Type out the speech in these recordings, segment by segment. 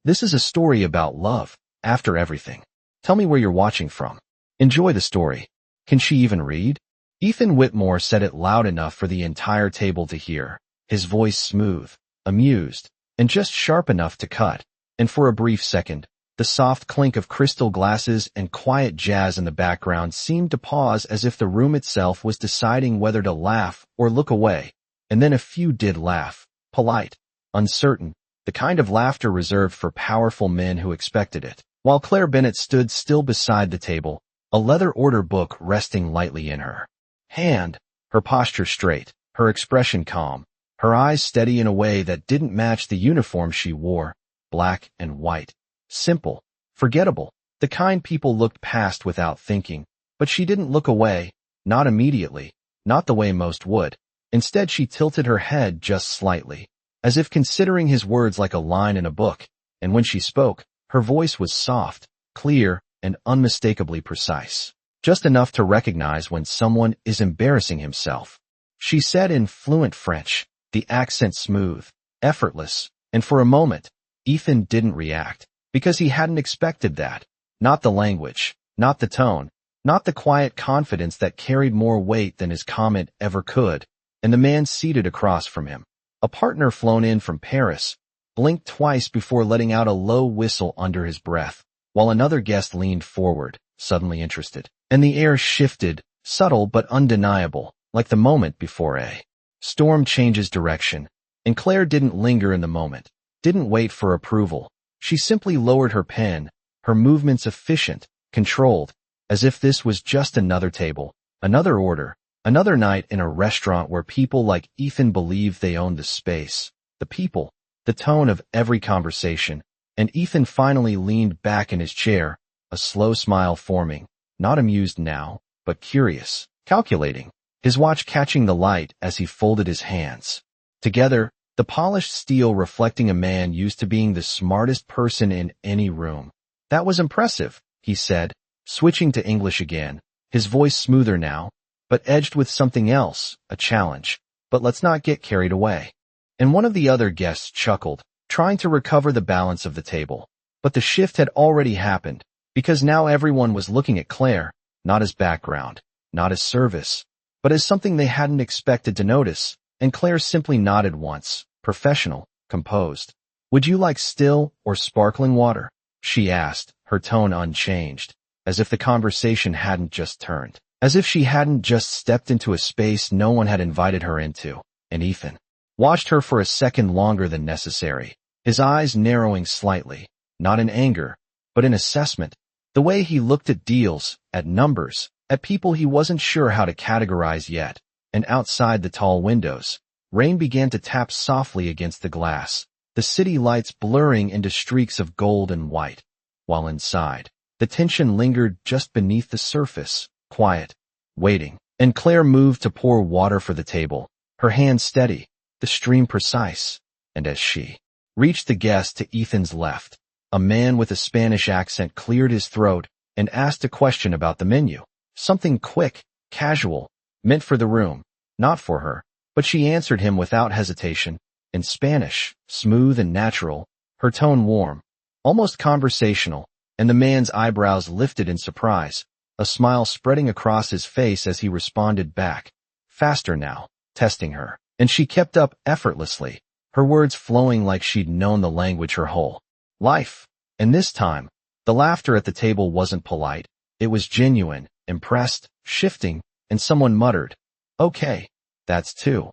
This is a story about love, after everything. Tell me where you're watching from. Enjoy the story. Can she even read? Ethan Whitmore said it loud enough for the entire table to hear, his voice smooth, amused, and just sharp enough to cut. And for a brief second, the soft clink of crystal glasses and quiet jazz in the background seemed to pause as if the room itself was deciding whether to laugh or look away. And then a few did laugh, polite, uncertain, the kind of laughter reserved for powerful men who expected it. While Claire Bennett stood still beside the table, a leather order book resting lightly in her hand, her posture straight, her expression calm, her eyes steady in a way that didn't match the uniform she wore, black and white. Simple, forgettable, the kind people looked past without thinking. But she didn't look away, not immediately, not the way most would. Instead, she tilted her head just slightly, as if considering his words like a line in a book, and when she spoke, her voice was soft, clear, and unmistakably precise, just enough to recognize when someone is embarrassing himself. She said in fluent French, the accent smooth, effortless, and for a moment, Ethan didn't react, because he hadn't expected that. Not the language, not the tone, not the quiet confidence that carried more weight than his comment ever could. And the man seated across from him, a partner flown in from Paris, blinked twice before letting out a low whistle under his breath, while another guest leaned forward, suddenly interested. And the air shifted, subtle but undeniable, like the moment before a storm changes direction. And Claire didn't linger in the moment, didn't wait for approval. She simply lowered her pen, her movements efficient, controlled, as if this was just another table, another order, another night in a restaurant where people like Ethan believed they owned the space, the people, the tone of every conversation. And Ethan finally leaned back in his chair, a slow smile forming, not amused now, but curious, calculating, his watch catching the light as he folded his hands together, the polished steel reflecting a man used to being the smartest person in any room. That was impressive, he said, switching to English again, his voice smoother now, but edged with something else, a challenge. But let's not get carried away. And one of the other guests chuckled, trying to recover the balance of the table. But the shift had already happened, because now everyone was looking at Claire, not as background, not as service, but as something they hadn't expected to notice. And Claire simply nodded once, professional, composed. Would you like still or sparkling water? She asked, her tone unchanged, as if the conversation hadn't just turned. As if she hadn't just stepped into a space no one had invited her into. And Ethan watched her for a second longer than necessary, his eyes narrowing slightly, not in anger, but in assessment, the way he looked at deals, at numbers, at people he wasn't sure how to categorize yet. And outside the tall windows, rain began to tap softly against the glass, the city lights blurring into streaks of gold and white, while inside, the tension lingered just beneath the surface. Quiet, waiting, and Claire moved to pour water for the table, her hand steady, the stream precise. And as she reached the guest to Ethan's left, a man with a Spanish accent cleared his throat and asked a question about the menu. Something quick, casual, meant for the room, not for her, but she answered him without hesitation, in Spanish, smooth and natural, her tone warm, almost conversational, and the man's eyebrows lifted in surprise, a smile spreading across his face as he responded back, faster now, testing her. And she kept up effortlessly, her words flowing like she'd known the language her whole life. And this time, the laughter at the table wasn't polite, it was genuine, impressed, shifting, and someone muttered, "Okay, that's two,"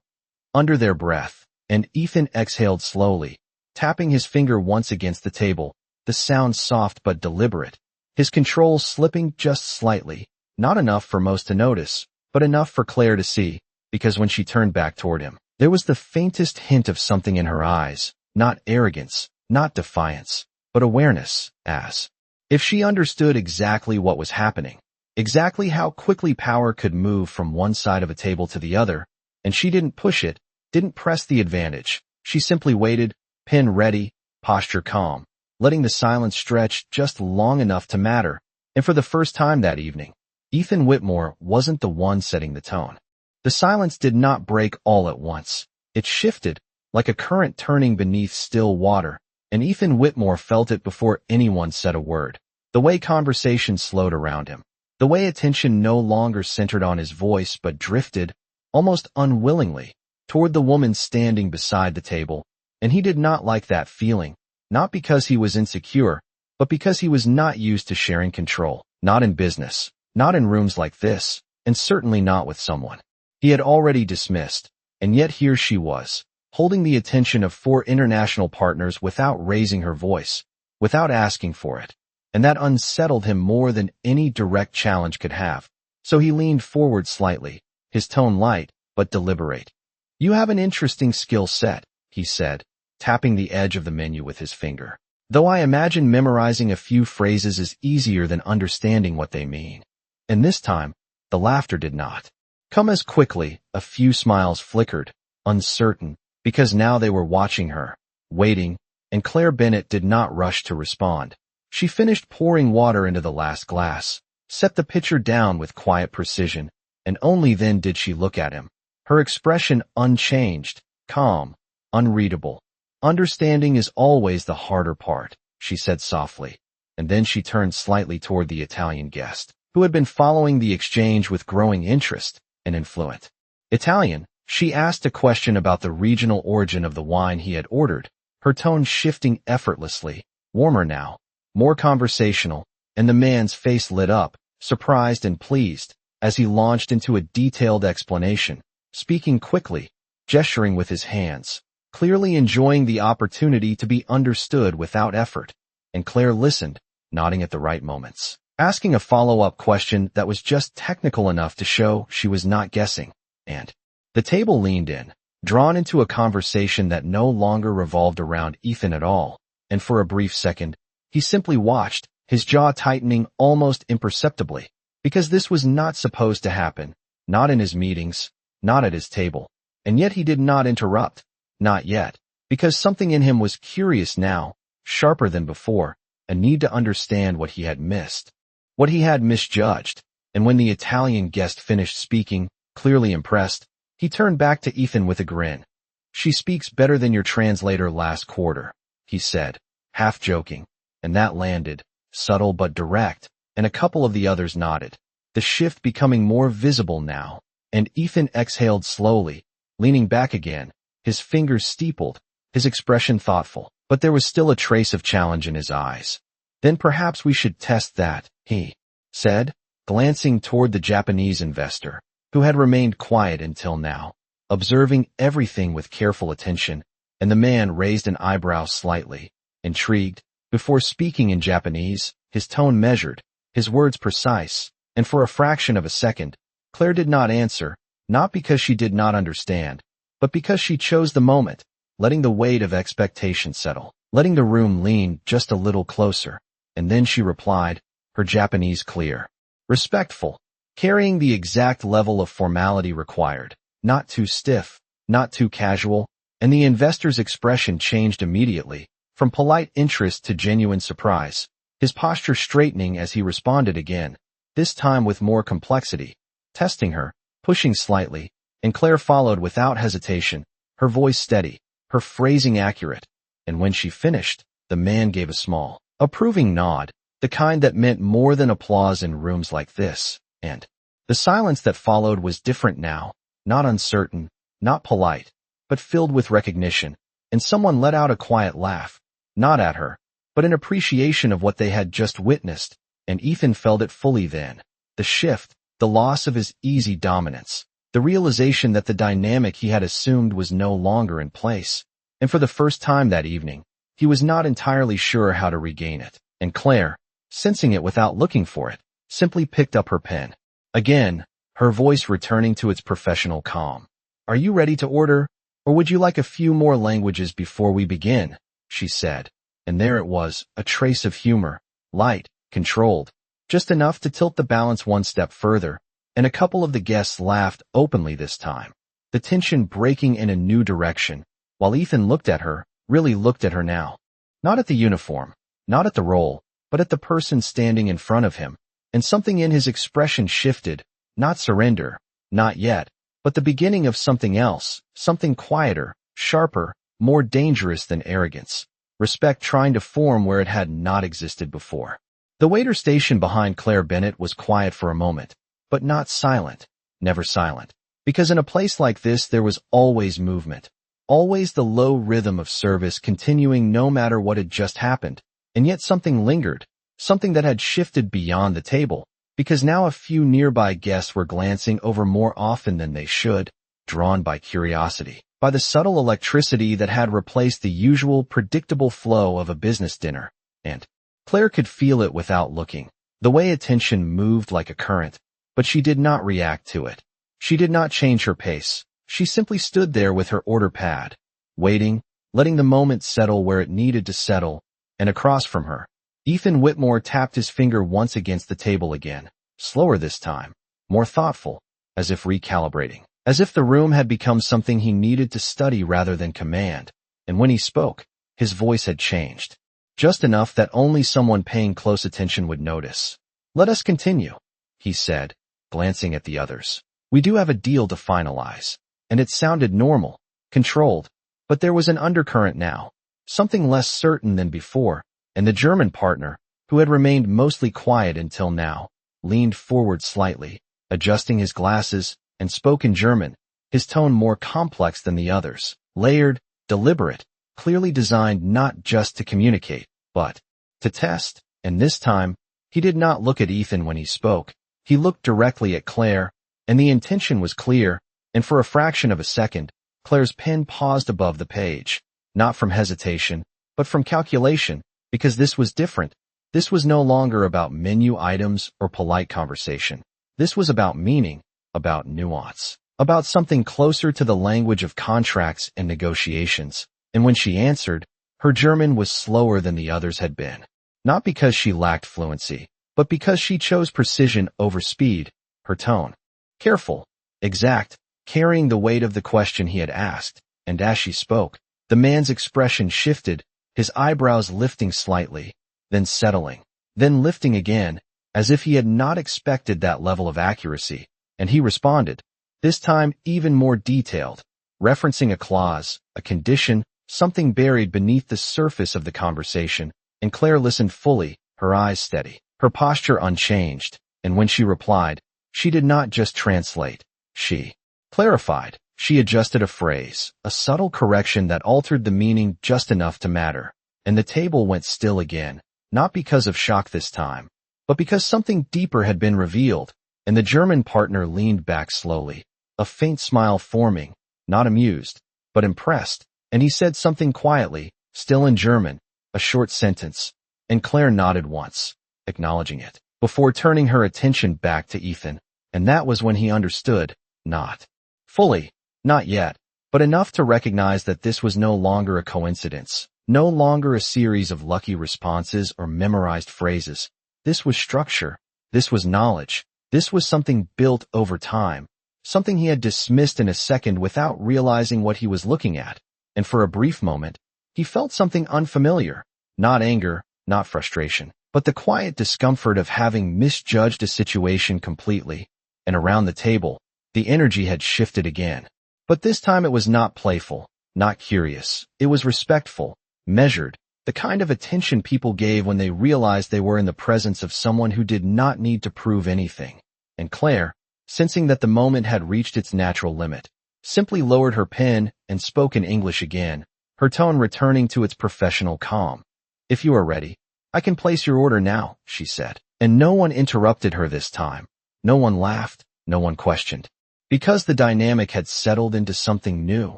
under their breath. And Ethan exhaled slowly, tapping his finger once against the table, the sound soft but deliberate, his control slipping just slightly, not enough for most to notice, but enough for Claire to see, because when she turned back toward him, there was the faintest hint of something in her eyes, not arrogance, not defiance, but awareness, as if she understood exactly what was happening, exactly how quickly power could move from one side of a table to the other, and she didn't push it, didn't press the advantage. She simply waited, pen ready, posture calm, letting the silence stretch just long enough to matter. And for the first time that evening, Ethan Whitmore wasn't the one setting the tone. The silence did not break all at once. It shifted, like a current turning beneath still water, and Ethan Whitmore felt it before anyone said a word. The way conversation slowed around him. The way attention no longer centered on his voice but drifted, almost unwillingly, toward the woman standing beside the table, and he did not like that feeling, not because he was insecure, but because he was not used to sharing control, not in business, not in rooms like this, and certainly not with someone he had already dismissed, and yet here she was, holding the attention of 4 international partners without raising her voice, without asking for it, and that unsettled him more than any direct challenge could have. So he leaned forward slightly, his tone light, but deliberate. "You have an interesting skill set," he said, tapping the edge of the menu with his finger. "Though I imagine memorizing a few phrases is easier than understanding what they mean." And this time, the laughter did not come as quickly. A few smiles flickered, uncertain, because now they were watching her, waiting, and Claire Bennett did not rush to respond. She finished pouring water into the last glass, set the pitcher down with quiet precision, and only then did she look at him, her expression unchanged, calm, unreadable. "Understanding is always the harder part," she said softly, and then she turned slightly toward the Italian guest, who had been following the exchange with growing interest, and in fluent Italian, she asked a question about the regional origin of the wine he had ordered, her tone shifting effortlessly, warmer now, more conversational, and the man's face lit up, surprised and pleased, as he launched into a detailed explanation, speaking quickly, gesturing with his hands, clearly enjoying the opportunity to be understood without effort. And Claire listened, nodding at the right moments, asking a follow-up question that was just technical enough to show she was not guessing, and the table leaned in, drawn into a conversation that no longer revolved around Ethan at all, and for a brief second, he simply watched, his jaw tightening almost imperceptibly, because this was not supposed to happen, not in his meetings, not at his table, and yet he did not interrupt, not yet, because something in him was curious now, sharper than before, a need to understand what he had missed, what he had misjudged, and when the Italian guest finished speaking, clearly impressed, he turned back to Ethan with a grin. "She speaks better than your translator last quarter," he said, half joking, and that landed, subtle but direct, and a couple of the others nodded, the shift becoming more visible now, and Ethan exhaled slowly, leaning back again, his fingers steepled, his expression thoughtful, but there was still a trace of challenge in his eyes. "Then perhaps we should test that," he said, glancing toward the Japanese investor, who had remained quiet until now, observing everything with careful attention, and the man raised an eyebrow slightly, intrigued, before speaking in Japanese, his tone measured, his words precise, and for a fraction of a second, Claire did not answer, not because she did not understand, but because she chose the moment, letting the weight of expectation settle, letting the room lean just a little closer, and then she replied, her Japanese clear, respectful, carrying the exact level of formality required, not too stiff, not too casual, and the investor's expression changed immediately, from polite interest to genuine surprise, his posture straightening as he responded again, this time with more complexity, testing her, pushing slightly, and Claire followed without hesitation, her voice steady, her phrasing accurate, and when she finished, the man gave a small, approving nod, the kind that meant more than applause in rooms like this, and the silence that followed was different now, not uncertain, not polite, but filled with recognition, and someone let out a quiet laugh, not at her, but in appreciation of what they had just witnessed, and Ethan felt it fully then, the shift, the loss of his easy dominance, the realization that the dynamic he had assumed was no longer in place, and for the first time that evening, he was not entirely sure how to regain it, and Claire, sensing it without looking for it, simply picked up her pen. Again, her voice returning to its professional calm. "Are you ready to order, or would you like a few more languages before we begin?" she said, and there it was, a trace of humor, light, controlled, just enough to tilt the balance one step further, and a couple of the guests laughed openly this time, the tension breaking in a new direction, while Ethan looked at her, really looked at her now. Not at the uniform, not at the role, but at the person standing in front of him, and something in his expression shifted, not surrender, not yet, but the beginning of something else, something quieter, sharper, more dangerous than arrogance, respect trying to form where it had not existed before. The waiter station behind Claire Bennett was quiet for a moment, but not silent, never silent. Because in a place like this there was always movement, always the low rhythm of service continuing no matter what had just happened, and yet something lingered, something that had shifted beyond the table, because now a few nearby guests were glancing over more often than they should, drawn by curiosity, by the subtle electricity that had replaced the usual predictable flow of a business dinner, and Claire could feel it without looking, the way attention moved like a current, but she did not react to it. She did not change her pace. She simply stood there with her order pad, waiting, letting the moment settle where it needed to settle, and across from her, Ethan Whitmore tapped his finger once against the table again, slower this time, more thoughtful, as if recalibrating, as if the room had become something he needed to study rather than command, and when he spoke, his voice had changed, just enough that only someone paying close attention would notice. "Let us continue," he said, glancing at the others. "We do have a deal to finalize." And it sounded normal, controlled, but there was an undercurrent now, something less certain than before, and the German partner, who had remained mostly quiet until now, leaned forward slightly, adjusting his glasses, and spoke in German, his tone more complex than the others, layered, deliberate, clearly designed not just to communicate, but to test, and this time, he did not look at Ethan when he spoke, he looked directly at Claire, and the intention was clear, and for a fraction of a second, Claire's pen paused above the page, not from hesitation, but from calculation, because this was different. This was no longer about menu items or polite conversation. This was about meaning, about nuance, about something closer to the language of contracts and negotiations. And when she answered, her German was slower than the others had been. Not because she lacked fluency, but because she chose precision over speed, her tone. Careful, exact, carrying the weight of the question he had asked, and as she spoke, the man's expression shifted, his eyebrows lifting slightly, then settling, then lifting again, as if he had not expected that level of accuracy, and he responded, this time even more detailed, referencing a clause, a condition, something buried beneath the surface of the conversation, and Claire listened fully, her eyes steady, her posture unchanged, and when she replied, she did not just translate, she clarified, she adjusted a phrase, a subtle correction that altered the meaning just enough to matter, and the table went still again, not because of shock this time, but because something deeper had been revealed, and the German partner leaned back slowly, a faint smile forming, not amused, but impressed, and he said something quietly, still in German, a short sentence, and Claire nodded once, acknowledging it, before turning her attention back to Ethan, and that was when he understood, not fully, not yet, but enough to recognize that this was no longer a coincidence, no longer a series of lucky responses or memorized phrases. This was structure, this was knowledge, this was something built over time, something he had dismissed in a second without realizing what he was looking at, and for a brief moment, he felt something unfamiliar, not anger, not frustration, but the quiet discomfort of having misjudged a situation completely, and around the table, the energy had shifted again. But this time it was not playful, not curious. It was respectful, measured, the kind of attention people gave when they realized they were in the presence of someone who did not need to prove anything. And Claire, sensing that the moment had reached its natural limit, simply lowered her pen and spoke in English again, her tone returning to its professional calm. "If you are ready, I can place your order now," she said. And no one interrupted her this time. No one laughed, no one questioned. Because the dynamic had settled into something new,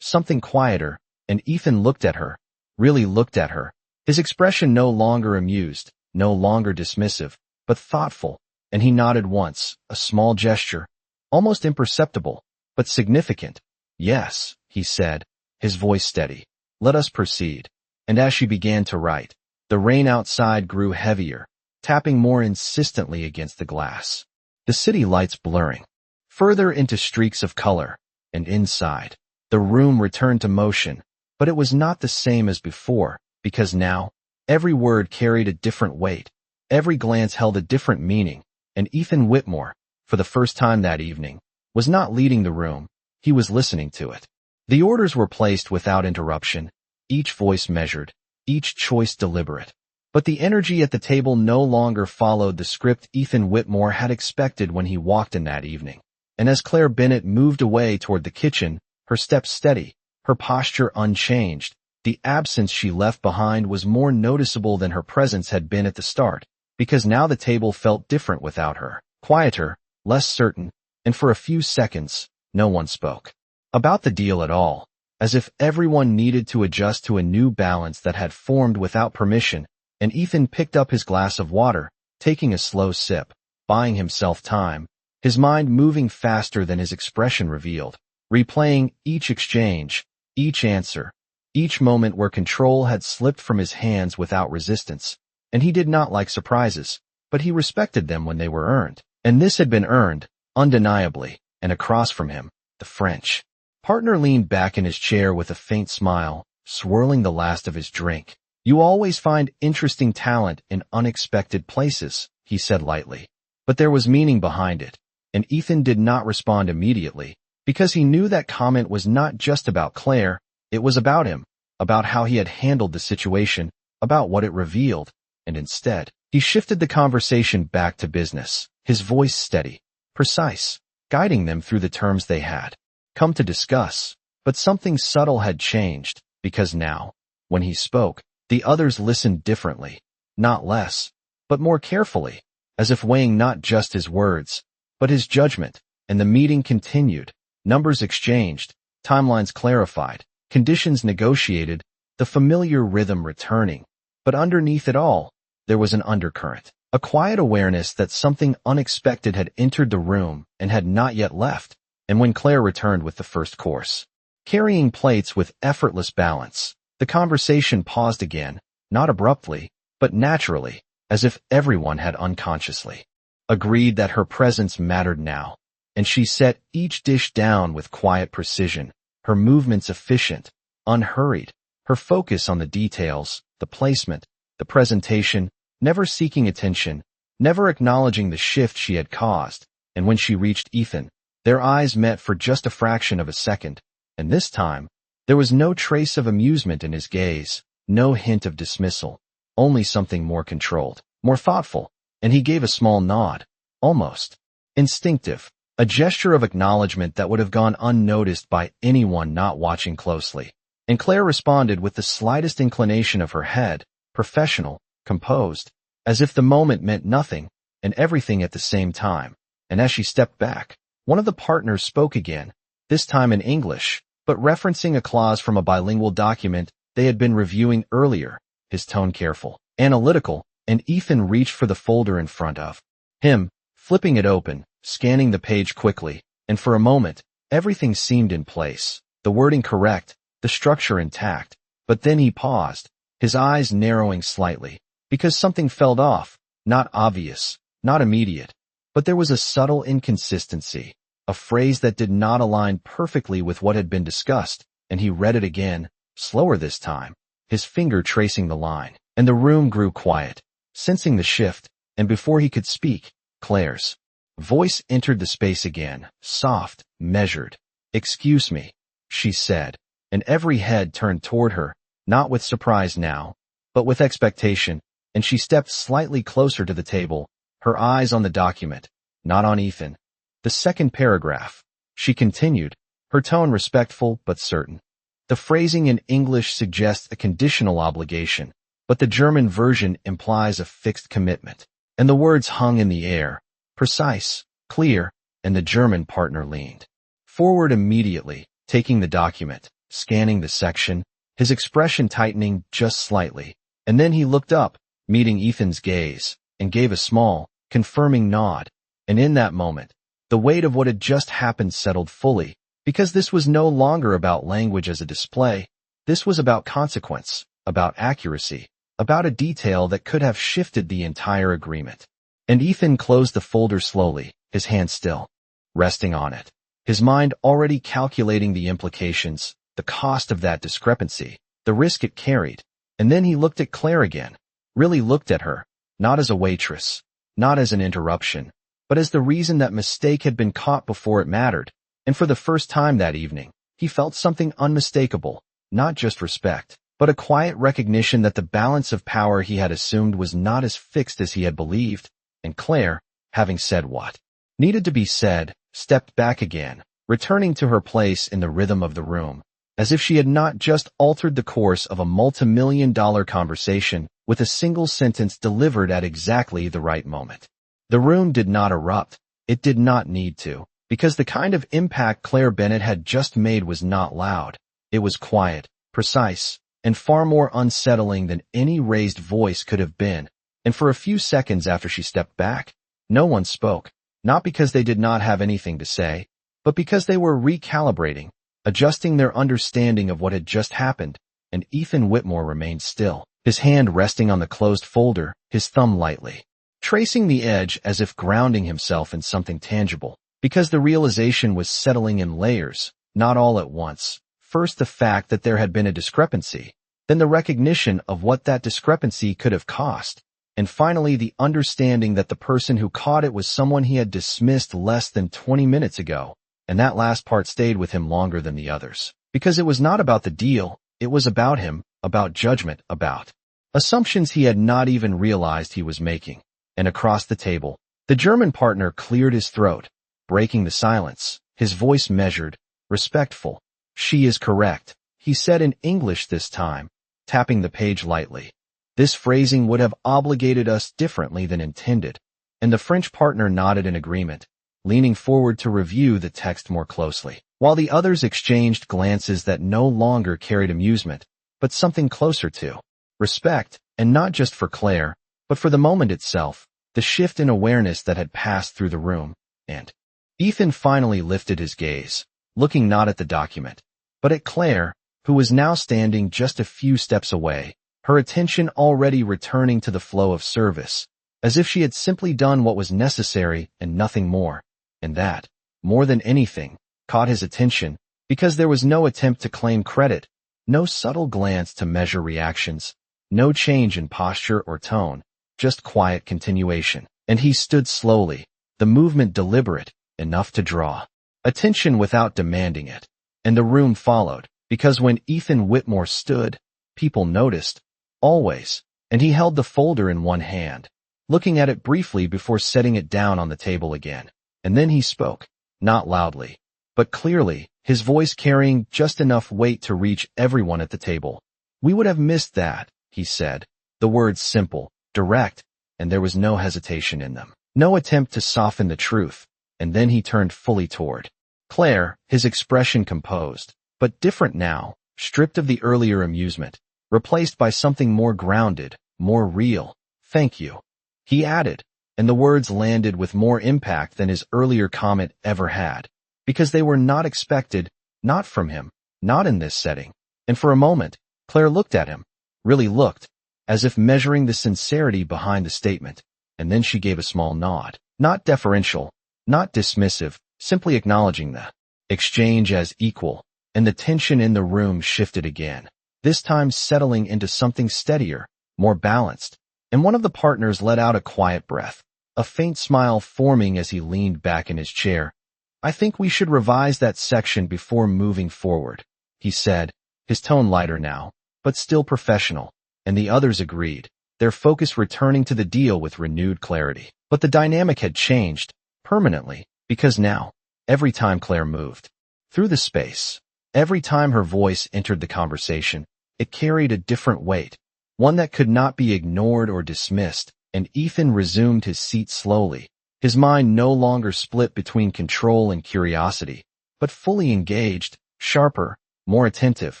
something quieter, and Ethan looked at her, really looked at her, his expression no longer amused, no longer dismissive, but thoughtful, and he nodded once, a small gesture, almost imperceptible, but significant. "Yes," he said, his voice steady. "Let us proceed." And as she began to write, the rain outside grew heavier, tapping more insistently against the glass. The city lights blurring further into streaks of color, and inside, the room returned to motion, but it was not the same as before, because now, every word carried a different weight, every glance held a different meaning, and Ethan Whitmore, for the first time that evening, was not leading the room, he was listening to it. The orders were placed without interruption, each voice measured, each choice deliberate. But the energy at the table no longer followed the script Ethan Whitmore had expected when he walked in that evening. And as Claire Bennett moved away toward the kitchen, her steps steady, her posture unchanged, the absence she left behind was more noticeable than her presence had been at the start, because now the table felt different without her, quieter, less certain, and for a few seconds, no one spoke about the deal at all, as if everyone needed to adjust to a new balance that had formed without permission. And Ethan picked up his glass of water, taking a slow sip, buying himself time, his mind moving faster than his expression revealed, replaying each exchange, each answer, each moment where control had slipped from his hands without resistance. And he did not like surprises, but he respected them when they were earned. And this had been earned, undeniably, and across from him, the French partner leaned back in his chair with a faint smile, swirling the last of his drink. "You always find interesting talent in unexpected places," he said lightly. But there was meaning behind it, and Ethan did not respond immediately, because he knew that comment was not just about Claire, it was about him, about how he had handled the situation, about what it revealed, and instead, he shifted the conversation back to business, his voice steady, precise, guiding them through the terms they had come to discuss. But something subtle had changed, because now, when he spoke, the others listened differently, not less, but more carefully, as if weighing not just his words, but his judgment. And the meeting continued, numbers exchanged, timelines clarified, conditions negotiated, the familiar rhythm returning. But underneath it all, there was an undercurrent, a quiet awareness that something unexpected had entered the room and had not yet left. And when Claire returned with the first course, carrying plates with effortless balance, the conversation paused again, not abruptly, but naturally, as if everyone had unconsciously agreed that her presence mattered now. And she set each dish down with quiet precision, her movements efficient, unhurried, her focus on the details, the placement, the presentation, never seeking attention, never acknowledging the shift she had caused. And when she reached Ethan, their eyes met for just a fraction of a second, and this time, there was no trace of amusement in his gaze, no hint of dismissal, only something more controlled, more thoughtful, and he gave a small nod, almost instinctive, a gesture of acknowledgement that would have gone unnoticed by anyone not watching closely. And Claire responded with the slightest inclination of her head, professional, composed, as if the moment meant nothing and everything at the same time. And as she stepped back, one of the partners spoke again, this time in English, but referencing a clause from a bilingual document they had been reviewing earlier, his tone careful, analytical, and Ethan reached for the folder in front of him, flipping it open, scanning the page quickly, and for a moment, everything seemed in place, the wording correct, the structure intact. But then he paused, his eyes narrowing slightly, because something fell off, not obvious, not immediate. But there was a subtle inconsistency, a phrase that did not align perfectly with what had been discussed, and he read it again, slower this time, his finger tracing the line, and the room grew quiet, sensing the shift, and before he could speak, Claire's voice entered the space again, soft, measured. "Excuse me," she said, and every head turned toward her, not with surprise now, but with expectation, and she stepped slightly closer to the table, her eyes on the document, not on Ethan. "The second paragraph," she continued, her tone respectful but certain. "The phrasing in English suggests a conditional obligation, but the German version implies a fixed commitment." And the words hung in the air, precise, clear, and the German partner leaned forward immediately, taking the document, scanning the section, his expression tightening just slightly. And then he looked up, meeting Ethan's gaze, and gave a small, confirming nod. And in that moment, the weight of what had just happened settled fully, because this was no longer about language as a display. This was about consequence, about accuracy, about a detail that could have shifted the entire agreement. And Ethan closed the folder slowly, his hand still resting on it, his mind already calculating the implications, the cost of that discrepancy, the risk it carried. And then he looked at Claire again, really looked at her, not as a waitress, not as an interruption, but as the reason that mistake had been caught before it mattered. And for the first time that evening, he felt something unmistakable, not just respect, but a quiet recognition that the balance of power he had assumed was not as fixed as he had believed, and Claire, having said what needed to be said, stepped back again, returning to her place in the rhythm of the room, as if she had not just altered the course of a multi-million-dollar conversation with a single sentence delivered at exactly the right moment. The room did not erupt. It did not need to, because the kind of impact Claire Bennett had just made was not loud. It was quiet, precise, and far more unsettling than any raised voice could have been. And for a few seconds after she stepped back, no one spoke, not because they did not have anything to say, but because they were recalibrating, adjusting their understanding of what had just happened, and Ethan Whitmore remained still, his hand resting on the closed folder, his thumb lightly tracing the edge as if grounding himself in something tangible, because the realization was settling in layers, not all at once. First the fact that there had been a discrepancy, then the recognition of what that discrepancy could have cost, and finally the understanding that the person who caught it was someone he had dismissed less than 20 minutes ago, and that last part stayed with him longer than the others. Because it was not about the deal, it was about him, about judgment, about assumptions he had not even realized he was making. And across the table, the German partner cleared his throat, breaking the silence, his voice measured, respectful. "She is correct," he said in English this time, tapping the page lightly. This phrasing would have obligated us differently than intended, and the French partner nodded in agreement, leaning forward to review the text more closely, while the others exchanged glances that no longer carried amusement, but something closer to respect, and not just for Claire, but for the moment itself, the shift in awareness that had passed through the room, and Ethan finally lifted his gaze, looking not at the document, but at Claire, who was now standing just a few steps away, her attention already returning to the flow of service, as if she had simply done what was necessary and nothing more, and that, more than anything, caught his attention, because there was no attempt to claim credit, no subtle glance to measure reactions, no change in posture or tone, just quiet continuation. And he stood slowly, the movement deliberate, enough to draw attention without demanding it. And the room followed, because when Ethan Whitmore stood, people noticed, always, and he held the folder in one hand, looking at it briefly before setting it down on the table again. And then he spoke, not loudly, but clearly, his voice carrying just enough weight to reach everyone at the table. "We would have missed that," he said, the words simple, direct, and there was no hesitation in them, no attempt to soften the truth. And then he turned fully toward Claire, his expression composed, but different now, stripped of the earlier amusement, replaced by something more grounded, more real. "Thank you," he added, and the words landed with more impact than his earlier comment ever had, because they were not expected, not from him, not in this setting. And for a moment, Claire looked at him, really looked, as if measuring the sincerity behind the statement, and then she gave a small nod, not deferential, not dismissive, simply acknowledging the exchange as equal, and the tension in the room shifted again, this time settling into something steadier, more balanced, and one of the partners let out a quiet breath, a faint smile forming as he leaned back in his chair. "I think we should revise that section before moving forward," he said, his tone lighter now, but still professional. And the others agreed, their focus returning to the deal with renewed clarity. But the dynamic had changed, permanently, because now, every time Claire moved through the space, every time her voice entered the conversation, it carried a different weight, one that could not be ignored or dismissed. And Ethan resumed his seat slowly, his mind no longer split between control and curiosity, but fully engaged, sharper, more attentive.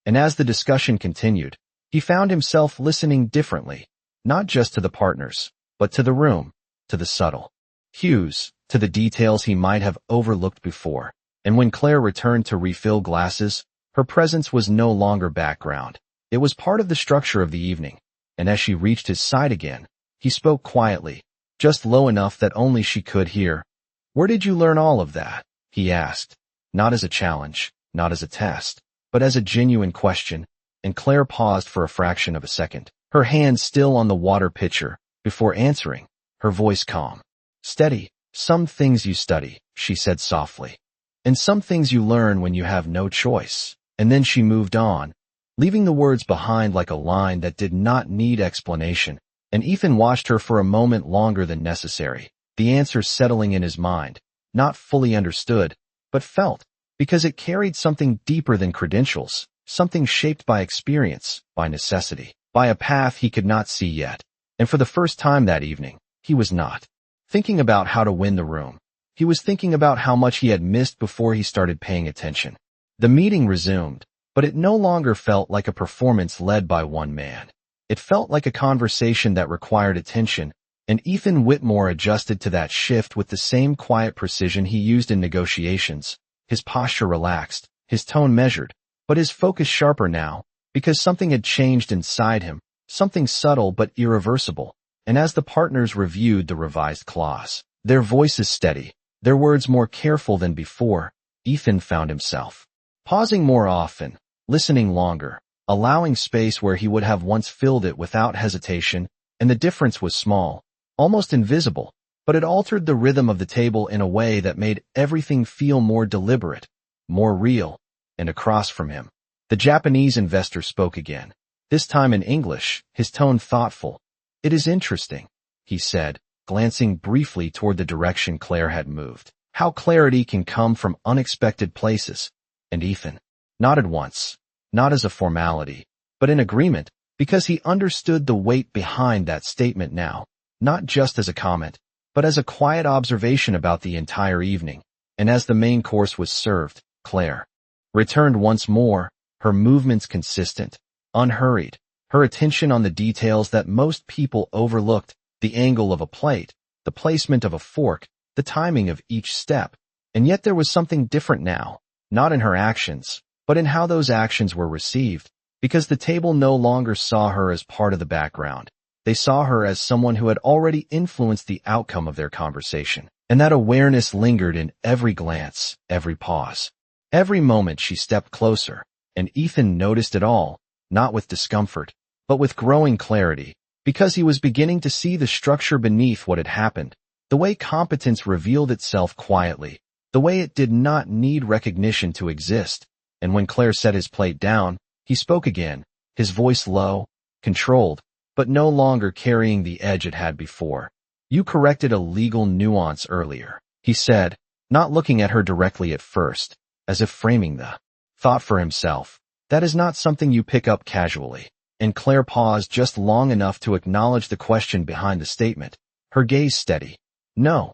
And as the discussion continued, he found himself listening differently, not just to the partners, but to the room, to the subtle cues, to the details he might have overlooked before. And when Claire returned to refill glasses, her presence was no longer background. It was part of the structure of the evening. And as she reached his side again, he spoke quietly, just low enough that only she could hear. "Where did you learn all of that?" he asked, not as a challenge, not as a test, but as a genuine question. And Claire paused for a fraction of a second, her hand still on the water pitcher, before answering, her voice calm, steady. "Some things you study," she said softly, "and some things you learn when you have no choice." And then she moved on, leaving the words behind like a line that did not need explanation, and Ethan watched her for a moment longer than necessary, the answer settling in his mind, not fully understood, but felt, because it carried something deeper than credentials, something shaped by experience, by necessity, by a path he could not see yet. And for the first time that evening, he was not thinking about how to win the room. He was thinking about how much he had missed before he started paying attention. The meeting resumed, but it no longer felt like a performance led by one man. It felt like a conversation that required attention, and Ethan Whitmore adjusted to that shift with the same quiet precision he used in negotiations. His posture relaxed, his tone measured, but his focus sharper now, because something had changed inside him, something subtle but irreversible. And as the partners reviewed the revised clause, their voices steady, their words more careful than before, Ethan found himself pausing more often, listening longer, allowing space where he would have once filled it without hesitation, and the difference was small, almost invisible, but it altered the rhythm of the table in a way that made everything feel more deliberate, more real. And across from him, the Japanese investor spoke again, this time in English, his tone thoughtful. "It is interesting," he said, glancing briefly toward the direction Claire had moved, "how clarity can come from unexpected places." And Ethan nodded once, not as a formality, but in agreement, because he understood the weight behind that statement now, not just as a comment, but as a quiet observation about the entire evening. And as the main course was served, Claire returned once more, her movements consistent, unhurried, her attention on the details that most people overlooked, the angle of a plate, the placement of a fork, the timing of each step. And yet there was something different now, not in her actions, but in how those actions were received, because the table no longer saw her as part of the background. They saw her as someone who had already influenced the outcome of their conversation, and that awareness lingered in every glance, every pause. Every moment she stepped closer, and Ethan noticed it all, not with discomfort, but with growing clarity, because he was beginning to see the structure beneath what had happened, the way competence revealed itself quietly, the way it did not need recognition to exist. And when Claire set his plate down, he spoke again, his voice low, controlled, but no longer carrying the edge it had before. "You corrected a legal nuance earlier," he said, not looking at her directly at first, as if framing the thought for himself. "That is not something you pick up casually." And Claire paused just long enough to acknowledge the question behind the statement, her gaze steady. "No,"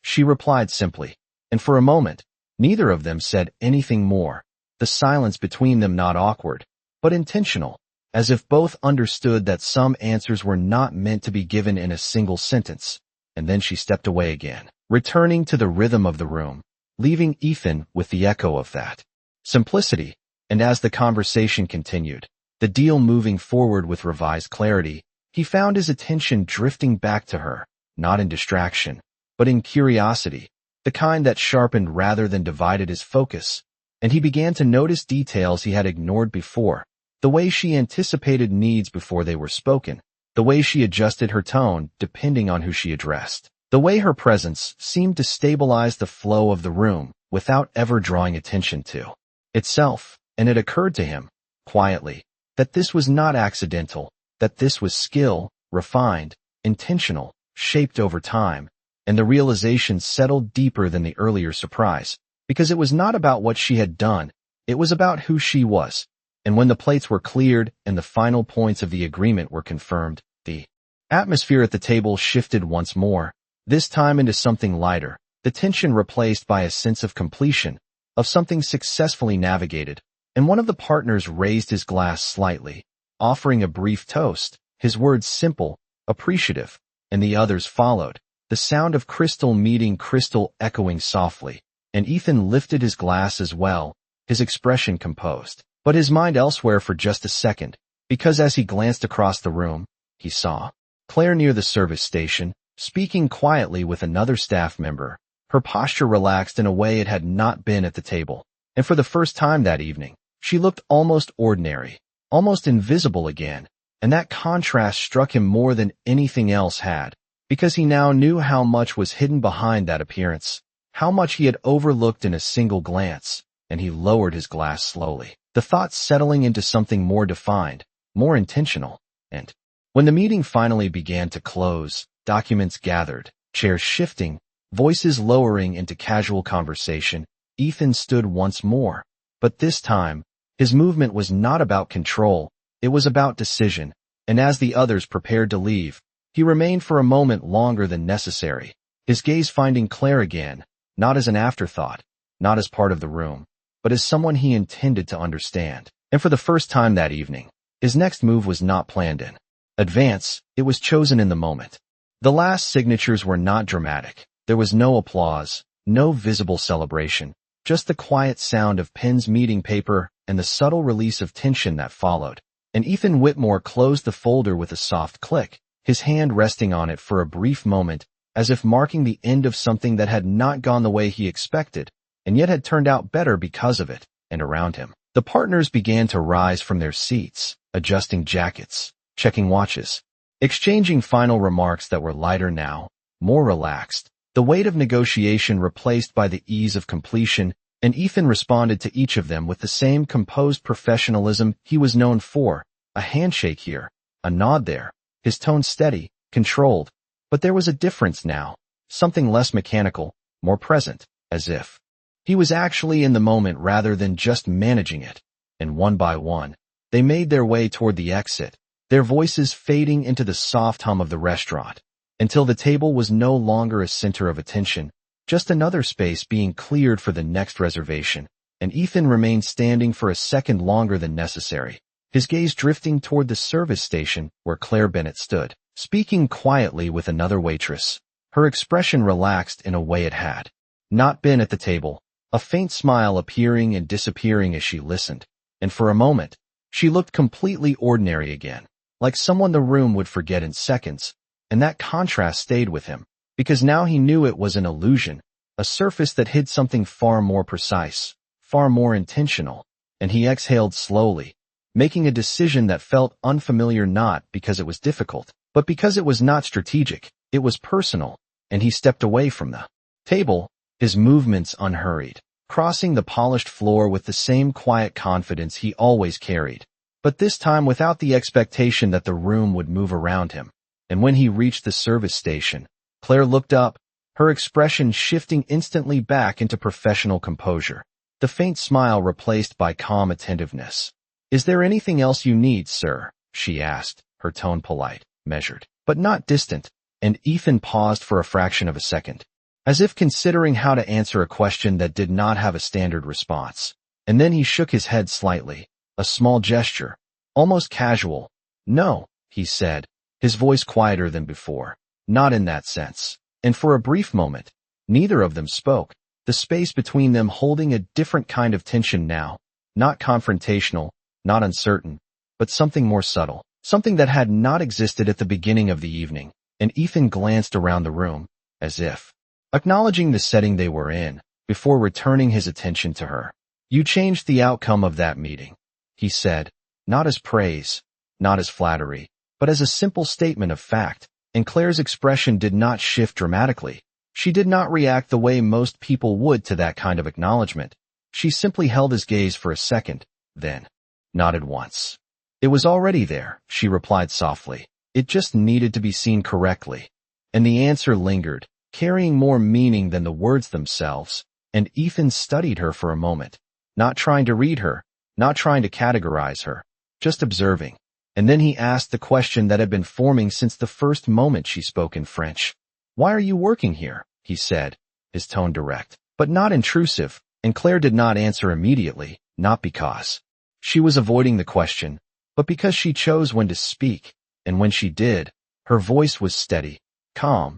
she replied simply, and for a moment, neither of them said anything more, the silence between them not awkward, but intentional, as if both understood that some answers were not meant to be given in a single sentence. And then she stepped away again, returning to the rhythm of the room, leaving Ethan with the echo of that simplicity. And as the conversation continued, the deal moving forward with revised clarity, he found his attention drifting back to her, not in distraction, but in curiosity, the kind that sharpened rather than divided his focus. And he began to notice details he had ignored before, the way she anticipated needs before they were spoken, the way she adjusted her tone depending on who she addressed, the way her presence seemed to stabilize the flow of the room without ever drawing attention to itself. And it occurred to him, quietly, that this was not accidental, that this was skill, refined, intentional, shaped over time. And the realization settled deeper than the earlier surprise, because it was not about what she had done, it was about who she was. And when the plates were cleared and the final points of the agreement were confirmed, the atmosphere at the table shifted once more, this time into something lighter, the tension replaced by a sense of completion, of something successfully navigated. And one of the partners raised his glass slightly, offering a brief toast, his words simple, appreciative, and the others followed, the sound of crystal meeting crystal echoing softly. And Ethan lifted his glass as well, his expression composed, but his mind elsewhere for just a second, because as he glanced across the room, he saw Claire near the service station, speaking quietly with another staff member, her posture relaxed in a way it had not been at the table. And for the first time that evening, she looked almost ordinary, almost invisible again, and that contrast struck him more than anything else had, because he now knew how much was hidden behind that appearance, how much he had overlooked in a single glance, and he lowered his glass slowly, the thoughts settling into something more defined, more intentional. And when the meeting finally began to close, documents gathered, chairs shifting, voices lowering into casual conversation, Ethan stood once more. But this time, his movement was not about control, it was about decision, and as the others prepared to leave, he remained for a moment longer than necessary, his gaze finding Claire again, not as an afterthought, not as part of the room, but as someone he intended to understand. And for the first time that evening, his next move was not planned in advance, it was chosen in the moment. The last signatures were not dramatic. There was no applause, no visible celebration, just the quiet sound of pens meeting paper and the subtle release of tension that followed. And Ethan Whitmore closed the folder with a soft click, his hand resting on it for a brief moment, as if marking the end of something that had not gone the way he expected, and yet had turned out better because of it. And around him, the partners began to rise from their seats, adjusting jackets, checking watches, exchanging final remarks that were lighter now, more relaxed, the weight of negotiation replaced by the ease of completion, and Ethan responded to each of them with the same composed professionalism he was known for, a handshake here, a nod there, his tone steady, controlled. But there was a difference now, something less mechanical, more present, as if he was actually in the moment rather than just managing it. And one by one, they made their way toward the exit, their voices fading into the soft hum of the restaurant, until the table was no longer a center of attention, just another space being cleared for the next reservation, and Ethan remained standing for a second longer than necessary, his gaze drifting toward the service station where Claire Bennett stood, speaking quietly with another waitress. Her expression relaxed in a way it had not been at the table, a faint smile appearing and disappearing as she listened, and for a moment, she looked completely ordinary again, like someone the room would forget in seconds, and that contrast stayed with him, because now he knew it was an illusion, a surface that hid something far more precise, far more intentional, and he exhaled slowly, making a decision that felt unfamiliar not because it was difficult, but because it was not strategic, it was personal, and he stepped away from the table, his movements unhurried, crossing the polished floor with the same quiet confidence he always carried, but this time without the expectation that the room would move around him. And when he reached the service station, Claire looked up, her expression shifting instantly back into professional composure, the faint smile replaced by calm attentiveness. "Is there anything else you need, sir?" she asked, her tone polite, measured, but not distant, and Ethan paused for a fraction of a second, as if considering how to answer a question that did not have a standard response. And then he shook his head slightly, a small gesture, almost casual. "No," he said, his voice quieter than before. "Not in that sense." And for a brief moment, neither of them spoke, the space between them holding a different kind of tension now, not confrontational, not uncertain, but something more subtle, something that had not existed at the beginning of the evening. And Ethan glanced around the room, as if acknowledging the setting they were in, before returning his attention to her. "You changed the outcome of that meeting," he said, not as praise, not as flattery, but as a simple statement of fact. And Claire's expression did not shift dramatically. She did not react the way most people would to that kind of acknowledgement. She simply held his gaze for a second, then nodded once. "It was already there," she replied softly. "It just needed to be seen correctly." And the answer lingered, carrying more meaning than the words themselves, and Ethan studied her for a moment, not trying to read her, not trying to categorize her, just observing. And then he asked the question that had been forming since the first moment she spoke in French. "Why are you working here?" he said, his tone direct, but not intrusive, and Claire did not answer immediately, not because she was avoiding the question, but because she chose when to speak, and when she did, her voice was steady, calm.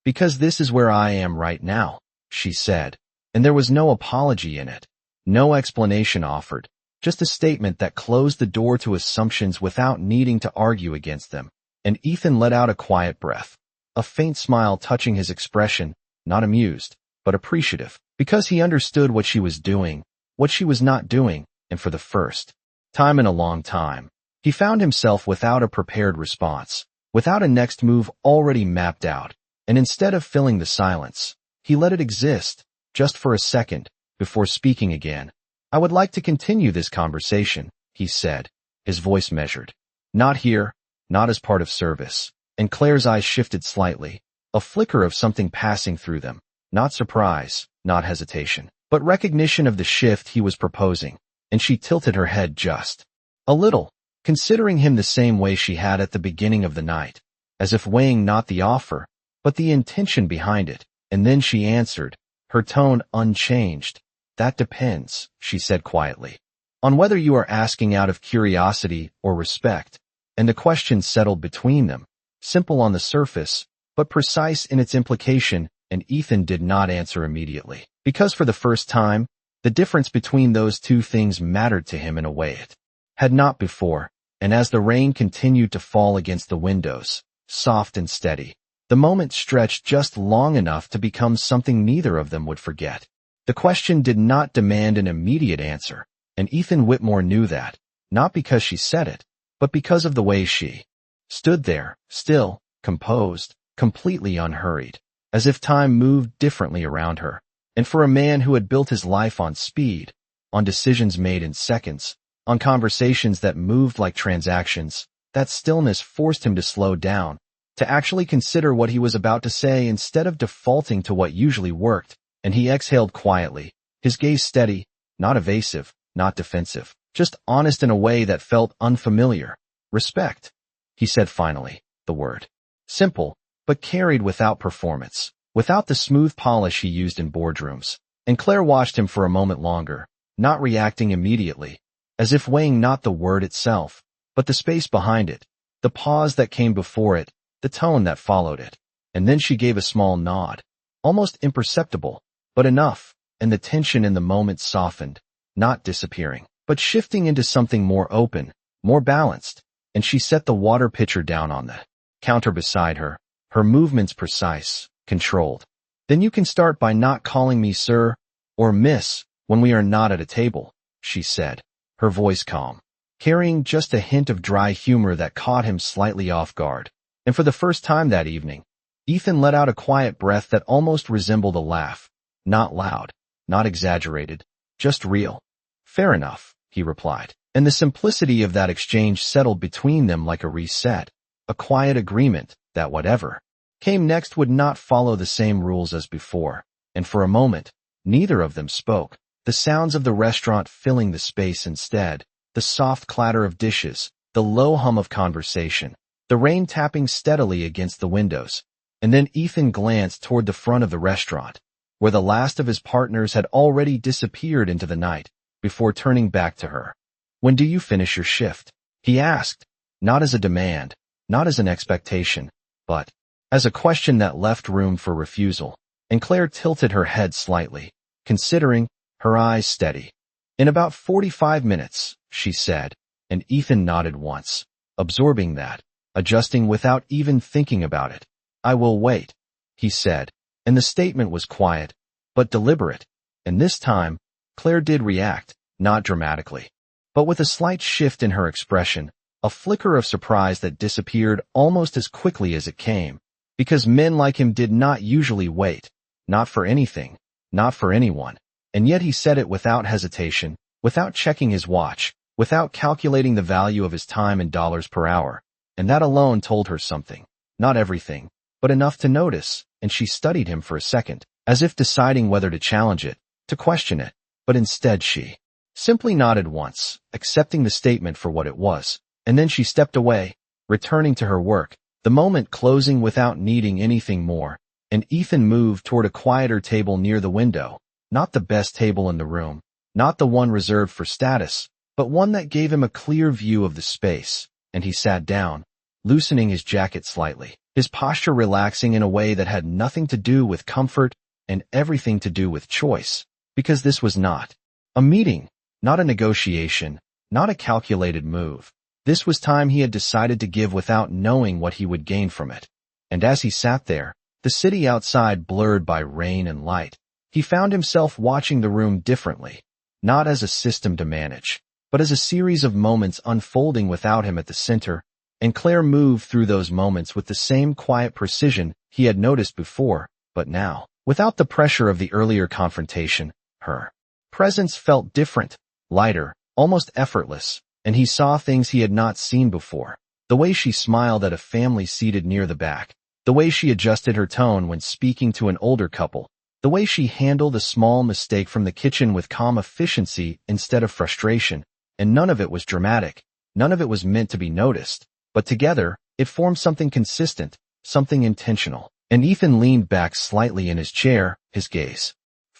"Because this is where I am right now," she said, and there was no apology in it, no explanation offered. Just a statement that closed the door to assumptions without needing to argue against them. And Ethan let out a quiet breath, a faint smile touching his expression, not amused, but appreciative, because he understood what she was doing, what she was not doing, and for the first time in a long time, he found himself without a prepared response, without a next move already mapped out, and instead of filling the silence, he let it exist, just for a second, before speaking again. I would like to continue this conversation, he said, his voice measured. Not here, not as part of service. And Claire's eyes shifted slightly, a flicker of something passing through them. Not surprise, not hesitation, but recognition of the shift he was proposing, and she tilted her head just a little, considering him the same way she had at the beginning of the night, as if weighing not the offer, but the intention behind it. And then she answered, her tone unchanged. That depends, she said quietly, on whether you are asking out of curiosity or respect. And the question settled between them, simple on the surface, but precise in its implication, and Ethan did not answer immediately, because for the first time, the difference between those two things mattered to him in a way it had not before. And as the rain continued to fall against the windows, soft and steady, the moment stretched just long enough to become something neither of them would forget. The question did not demand an immediate answer, and Ethan Whitmore knew that, not because she said it, but because of the way she stood there, still, composed, completely unhurried, as if time moved differently around her. And for a man who had built his life on speed, on decisions made in seconds, on conversations that moved like transactions, that stillness forced him to slow down, to actually consider what he was about to say instead of defaulting to what usually worked. And he exhaled quietly, his gaze steady, not evasive, not defensive, just honest in a way that felt unfamiliar. Respect, he said finally, the word. Simple, but carried without performance, without the smooth polish he used in boardrooms. And Claire watched him for a moment longer, not reacting immediately, as if weighing not the word itself, but the space behind it, the pause that came before it, the tone that followed it. And then she gave a small nod, almost imperceptible, but enough, and the tension in the moment softened, not disappearing, but shifting into something more open, more balanced. And she set the water pitcher down on the counter beside her, her movements precise, controlled. Then you can start by not calling me sir or miss when we are not at a table, she said, her voice calm, carrying just a hint of dry humor that caught him slightly off guard. And for the first time that evening, Ethan let out a quiet breath that almost resembled a laugh. Not loud, not exaggerated, just real. Fair enough, he replied. And the simplicity of that exchange settled between them like a reset, a quiet agreement that whatever came next would not follow the same rules as before. And for a moment, neither of them spoke, the sounds of the restaurant filling the space instead, the soft clatter of dishes, the low hum of conversation, the rain tapping steadily against the windows. And then Ethan glanced toward the front of the restaurant, where the last of his partners had already disappeared into the night, before turning back to her. When do you finish your shift? He asked, not as a demand, not as an expectation, but as a question that left room for refusal. And Claire tilted her head slightly, considering, her eyes steady. In about 45 minutes, she said, and Ethan nodded once, absorbing that, adjusting without even thinking about it. I will wait, he said, and the statement was quiet, but deliberate. And this time, Claire did react, not dramatically, but with a slight shift in her expression, a flicker of surprise that disappeared almost as quickly as it came, because men like him did not usually wait, not for anything, not for anyone. And yet he said it without hesitation, without checking his watch, without calculating the value of his time in dollars per hour. And that alone told her something. Not everything, but enough to notice. And she studied him for a second, as if deciding whether to challenge it, to question it. But instead she simply nodded once, accepting the statement for what it was. And then she stepped away, returning to her work, the moment closing without needing anything more. And Ethan moved toward a quieter table near the window, not the best table in the room, not the one reserved for status, but one that gave him a clear view of the space. And he sat down, loosening his jacket slightly, his posture relaxing in a way that had nothing to do with comfort and everything to do with choice, because this was not a meeting, not a negotiation, not a calculated move. This was time he had decided to give without knowing what he would gain from it. And as he sat there, the city outside blurred by rain and light, he found himself watching the room differently, not as a system to manage, but as a series of moments unfolding without him at the center. And Claire moved through those moments with the same quiet precision he had noticed before, but now, without the pressure of the earlier confrontation, her presence felt different, lighter, almost effortless, and he saw things he had not seen before. The way she smiled at a family seated near the back, the way she adjusted her tone when speaking to an older couple, the way she handled a small mistake from the kitchen with calm efficiency instead of frustration, and none of it was dramatic, none of it was meant to be noticed, but together, it formed something consistent, something intentional. And Ethan leaned back slightly in his chair, his gaze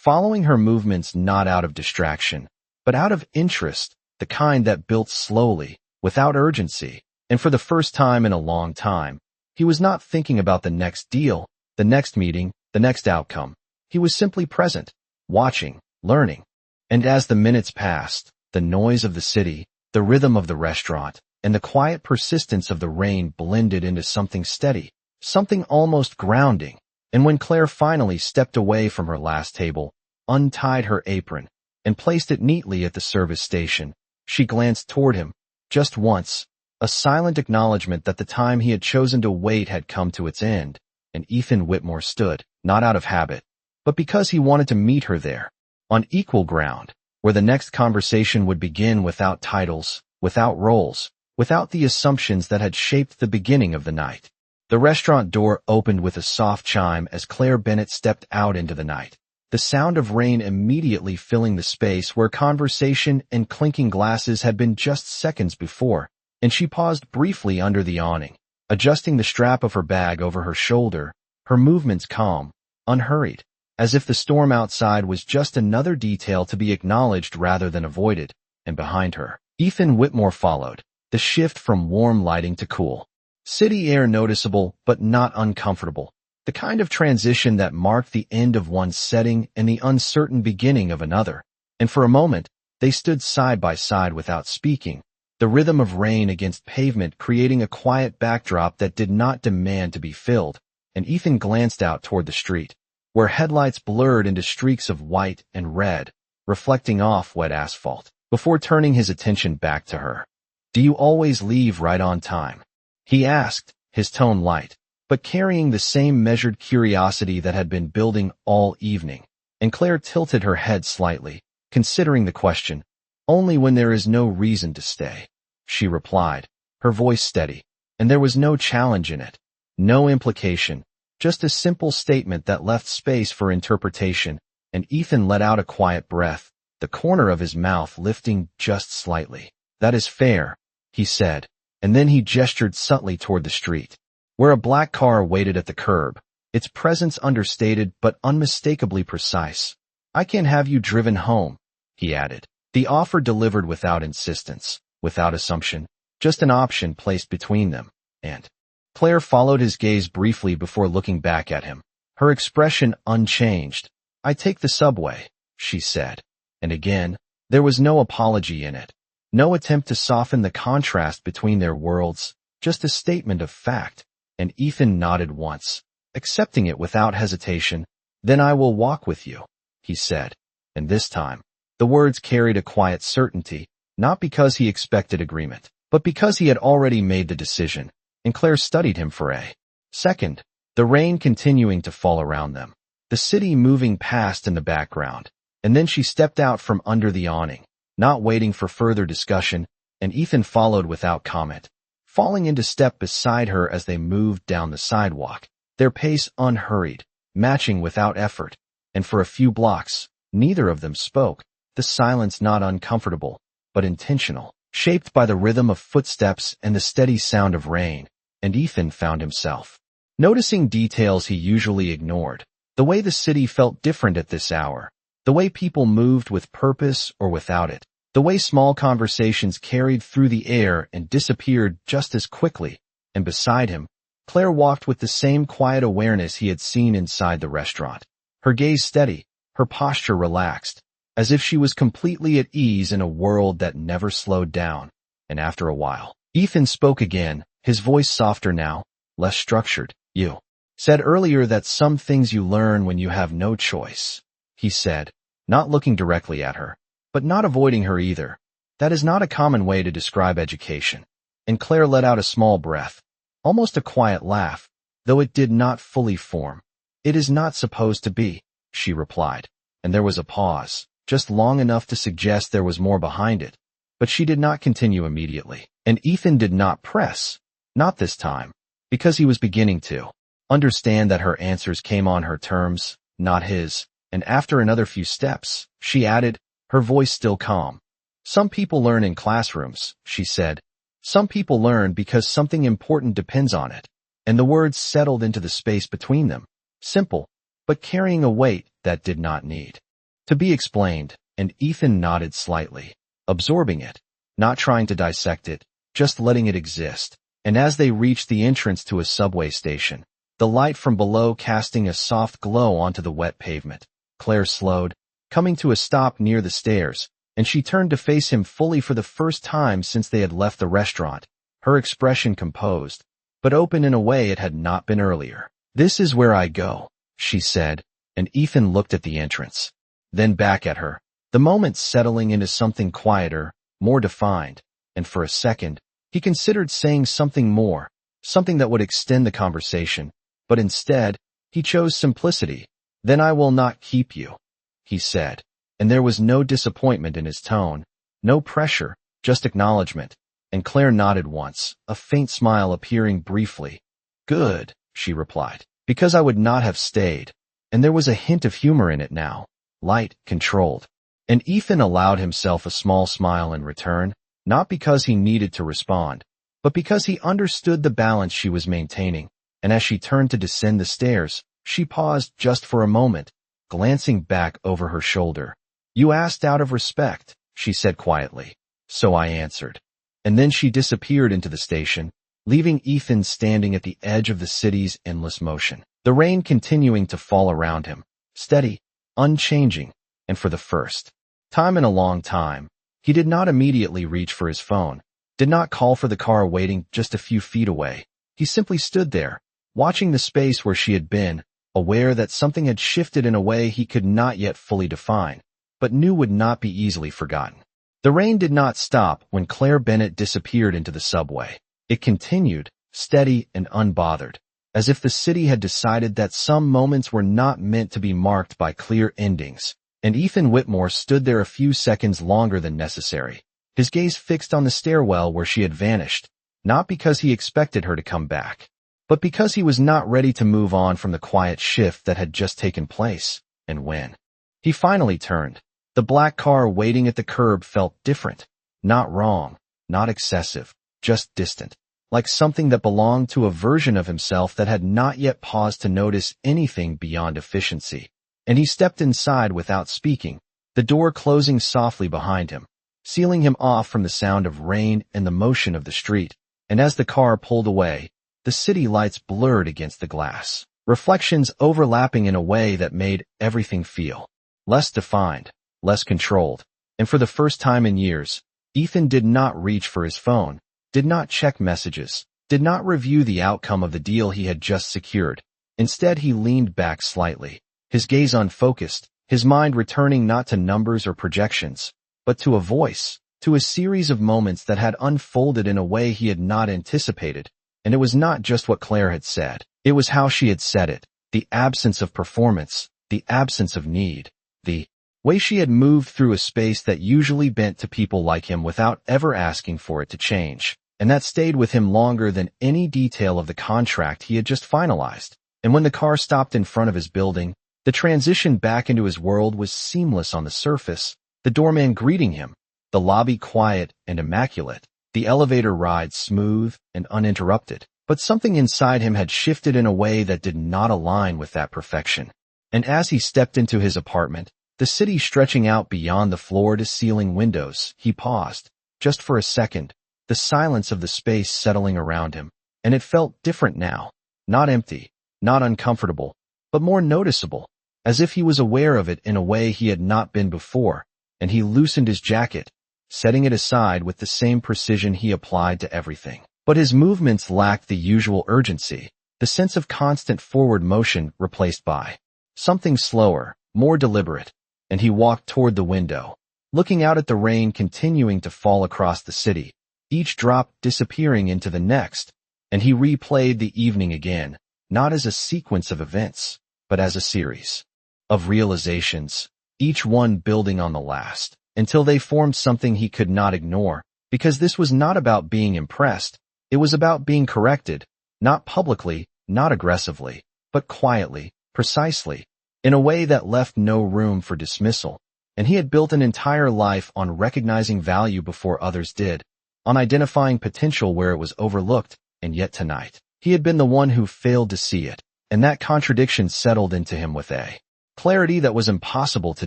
following her movements not out of distraction, but out of interest, the kind that built slowly, without urgency. And for the first time in a long time, he was not thinking about the next deal, the next meeting, the next outcome. He was simply present, watching, learning. And as the minutes passed, the noise of the city, the rhythm of the restaurant, and the quiet persistence of the rain blended into something steady, something almost grounding. And when Claire finally stepped away from her last table, untied her apron, and placed it neatly at the service station, she glanced toward him, just once, a silent acknowledgement that the time he had chosen to wait had come to its end, and Ethan Whitmore stood, not out of habit, but because he wanted to meet her there, on equal ground, where the next conversation would begin without titles, without roles, without the assumptions that had shaped the beginning of the night. The restaurant door opened with a soft chime as Claire Bennett stepped out into the night, the sound of rain immediately filling the space where conversation and clinking glasses had been just seconds before, and she paused briefly under the awning, adjusting the strap of her bag over her shoulder, her movements calm, unhurried, as if the storm outside was just another detail to be acknowledged rather than avoided. And behind her, Ethan Whitmore followed, the shift from warm lighting to cool city air noticeable but not uncomfortable, the kind of transition that marked the end of one setting and the uncertain beginning of another. And for a moment, they stood side by side without speaking, the rhythm of rain against pavement creating a quiet backdrop that did not demand to be filled. And Ethan glanced out toward the street, where headlights blurred into streaks of white and red, reflecting off wet asphalt, before turning his attention back to her. "Do you always leave right on time?" he asked, his tone light, but carrying the same measured curiosity that had been building all evening. And Claire tilted her head slightly, considering the question. "Only when there is no reason to stay," she replied, her voice steady, and there was no challenge in it, no implication, just a simple statement that left space for interpretation. And Ethan let out a quiet breath, the corner of his mouth lifting just slightly. "That is fair," he said, and then he gestured subtly toward the street, where a black car waited at the curb, its presence understated but unmistakably precise. "I can have you driven home," he added, the offer delivered without insistence, without assumption, just an option placed between them. And Claire followed his gaze briefly before looking back at him, her expression unchanged. "I take the subway," she said, and again, there was no apology in it. No attempt to soften the contrast between their worlds, just a statement of fact. And Ethan nodded once, accepting it without hesitation. "Then I will walk with you," he said. And this time, the words carried a quiet certainty, not because he expected agreement, but because he had already made the decision. And Claire studied him for a second, the rain continuing to fall around them, the city moving past in the background. And then she stepped out from under the awning, not waiting for further discussion, and Ethan followed without comment, falling into step beside her as they moved down the sidewalk, their pace unhurried, matching without effort. And for a few blocks, neither of them spoke, the silence not uncomfortable, but intentional, shaped by the rhythm of footsteps and the steady sound of rain. And Ethan found himself noticing details he usually ignored, the way the city felt different at this hour, the way people moved with purpose or without it, the way small conversations carried through the air and disappeared just as quickly. And beside him, Claire walked with the same quiet awareness he had seen inside the restaurant, her gaze steady, her posture relaxed, as if she was completely at ease in a world that never slowed down. And after a while, Ethan spoke again, his voice softer now, less structured. "You said earlier that some things you learn when you have no choice," he said, not looking directly at her, but not avoiding her either. "That is not a common way to describe education." And Claire let out a small breath, almost a quiet laugh, though it did not fully form. "It is not supposed to be," she replied, and there was a pause, just long enough to suggest there was more behind it. But she did not continue immediately. And Ethan did not press. Not this time. Because he was beginning to understand that her answers came on her terms, not his. And after another few steps, she added, her voice still calm. Some people learn in classrooms, she said. Some people learn because something important depends on it. And the words settled into the space between them. Simple, but carrying a weight that did not need to be explained, and Ethan nodded slightly, absorbing it, not trying to dissect it, just letting it exist. And as they reached the entrance to a subway station, the light from below casting a soft glow onto the wet pavement, Claire slowed, coming to a stop near the stairs, and she turned to face him fully for the first time since they had left the restaurant, her expression composed, but open in a way it had not been earlier. This is where I go, she said, and Ethan looked at the entrance, then back at her, the moment settling into something quieter, more defined, and for a second, he considered saying something more, something that would extend the conversation, but instead, he chose simplicity. Then I will not keep you, he said, and there was no disappointment in his tone, no pressure, just acknowledgement, and Claire nodded once, a faint smile appearing briefly. Good, she replied, because I would not have stayed, and there was a hint of humor in it now, light, controlled. And Ethan allowed himself a small smile in return, not because he needed to respond, but because he understood the balance she was maintaining, and as she turned to descend the stairs, she paused just for a moment, glancing back over her shoulder. You asked out of respect, she said quietly. So I answered. And then she disappeared into the station, leaving Ethan standing at the edge of the city's endless motion. The rain continuing to fall around him, steady, unchanging, and for the first time in a long time, he did not immediately reach for his phone, did not call for the car waiting just a few feet away. He simply stood there, watching the space where she had been, aware that something had shifted in a way he could not yet fully define, but knew would not be easily forgotten. The rain did not stop when Claire Bennett disappeared into the subway. It continued, steady and unbothered, as if the city had decided that some moments were not meant to be marked by clear endings. And Ethan Whitmore stood there a few seconds longer than necessary, his gaze fixed on the stairwell where she had vanished, not because he expected her to come back, but because he was not ready to move on from the quiet shift that had just taken place. And when he finally turned, the black car waiting at the curb felt different, not wrong, not excessive, just distant, like something that belonged to a version of himself that had not yet paused to notice anything beyond efficiency. And he stepped inside without speaking, the door closing softly behind him, sealing him off from the sound of rain and the motion of the street. And as the car pulled away, the city lights blurred against the glass, reflections overlapping in a way that made everything feel less defined, less controlled. And for the first time in years, Ethan did not reach for his phone, did not check messages, did not review the outcome of the deal he had just secured. Instead, he leaned back slightly, his gaze unfocused, his mind returning not to numbers or projections, but to a voice, to a series of moments that had unfolded in a way he had not anticipated. And it was not just what Claire had said, it was how she had said it, the absence of performance, the absence of need, the way she had moved through a space that usually bent to people like him without ever asking for it to change. And that stayed with him longer than any detail of the contract he had just finalized. And when the car stopped in front of his building, the transition back into his world was seamless on the surface, the doorman greeting him, the lobby quiet and immaculate, the elevator ride smooth and uninterrupted. But something inside him had shifted in a way that did not align with that perfection. And as he stepped into his apartment, the city stretching out beyond the floor-to-ceiling windows, he paused, just for a second, the silence of the space settling around him. And it felt different now, not empty, not uncomfortable, but more noticeable, as if he was aware of it in a way he had not been before. And he loosened his jacket, setting it aside with the same precision he applied to everything. But his movements lacked the usual urgency, the sense of constant forward motion replaced by something slower, more deliberate. And he walked toward the window, looking out at the rain continuing to fall across the city, each drop disappearing into the next. And he replayed the evening again, not as a sequence of events, but as a series of realizations, each one building on the last, until they formed something he could not ignore, because this was not about being impressed, it was about being corrected, not publicly, not aggressively, but quietly, precisely, in a way that left no room for dismissal. And he had built an entire life on recognizing value before others did, on identifying potential where it was overlooked, and yet tonight, he had been the one who failed to see it, and that contradiction settled into him with a clarity that was impossible to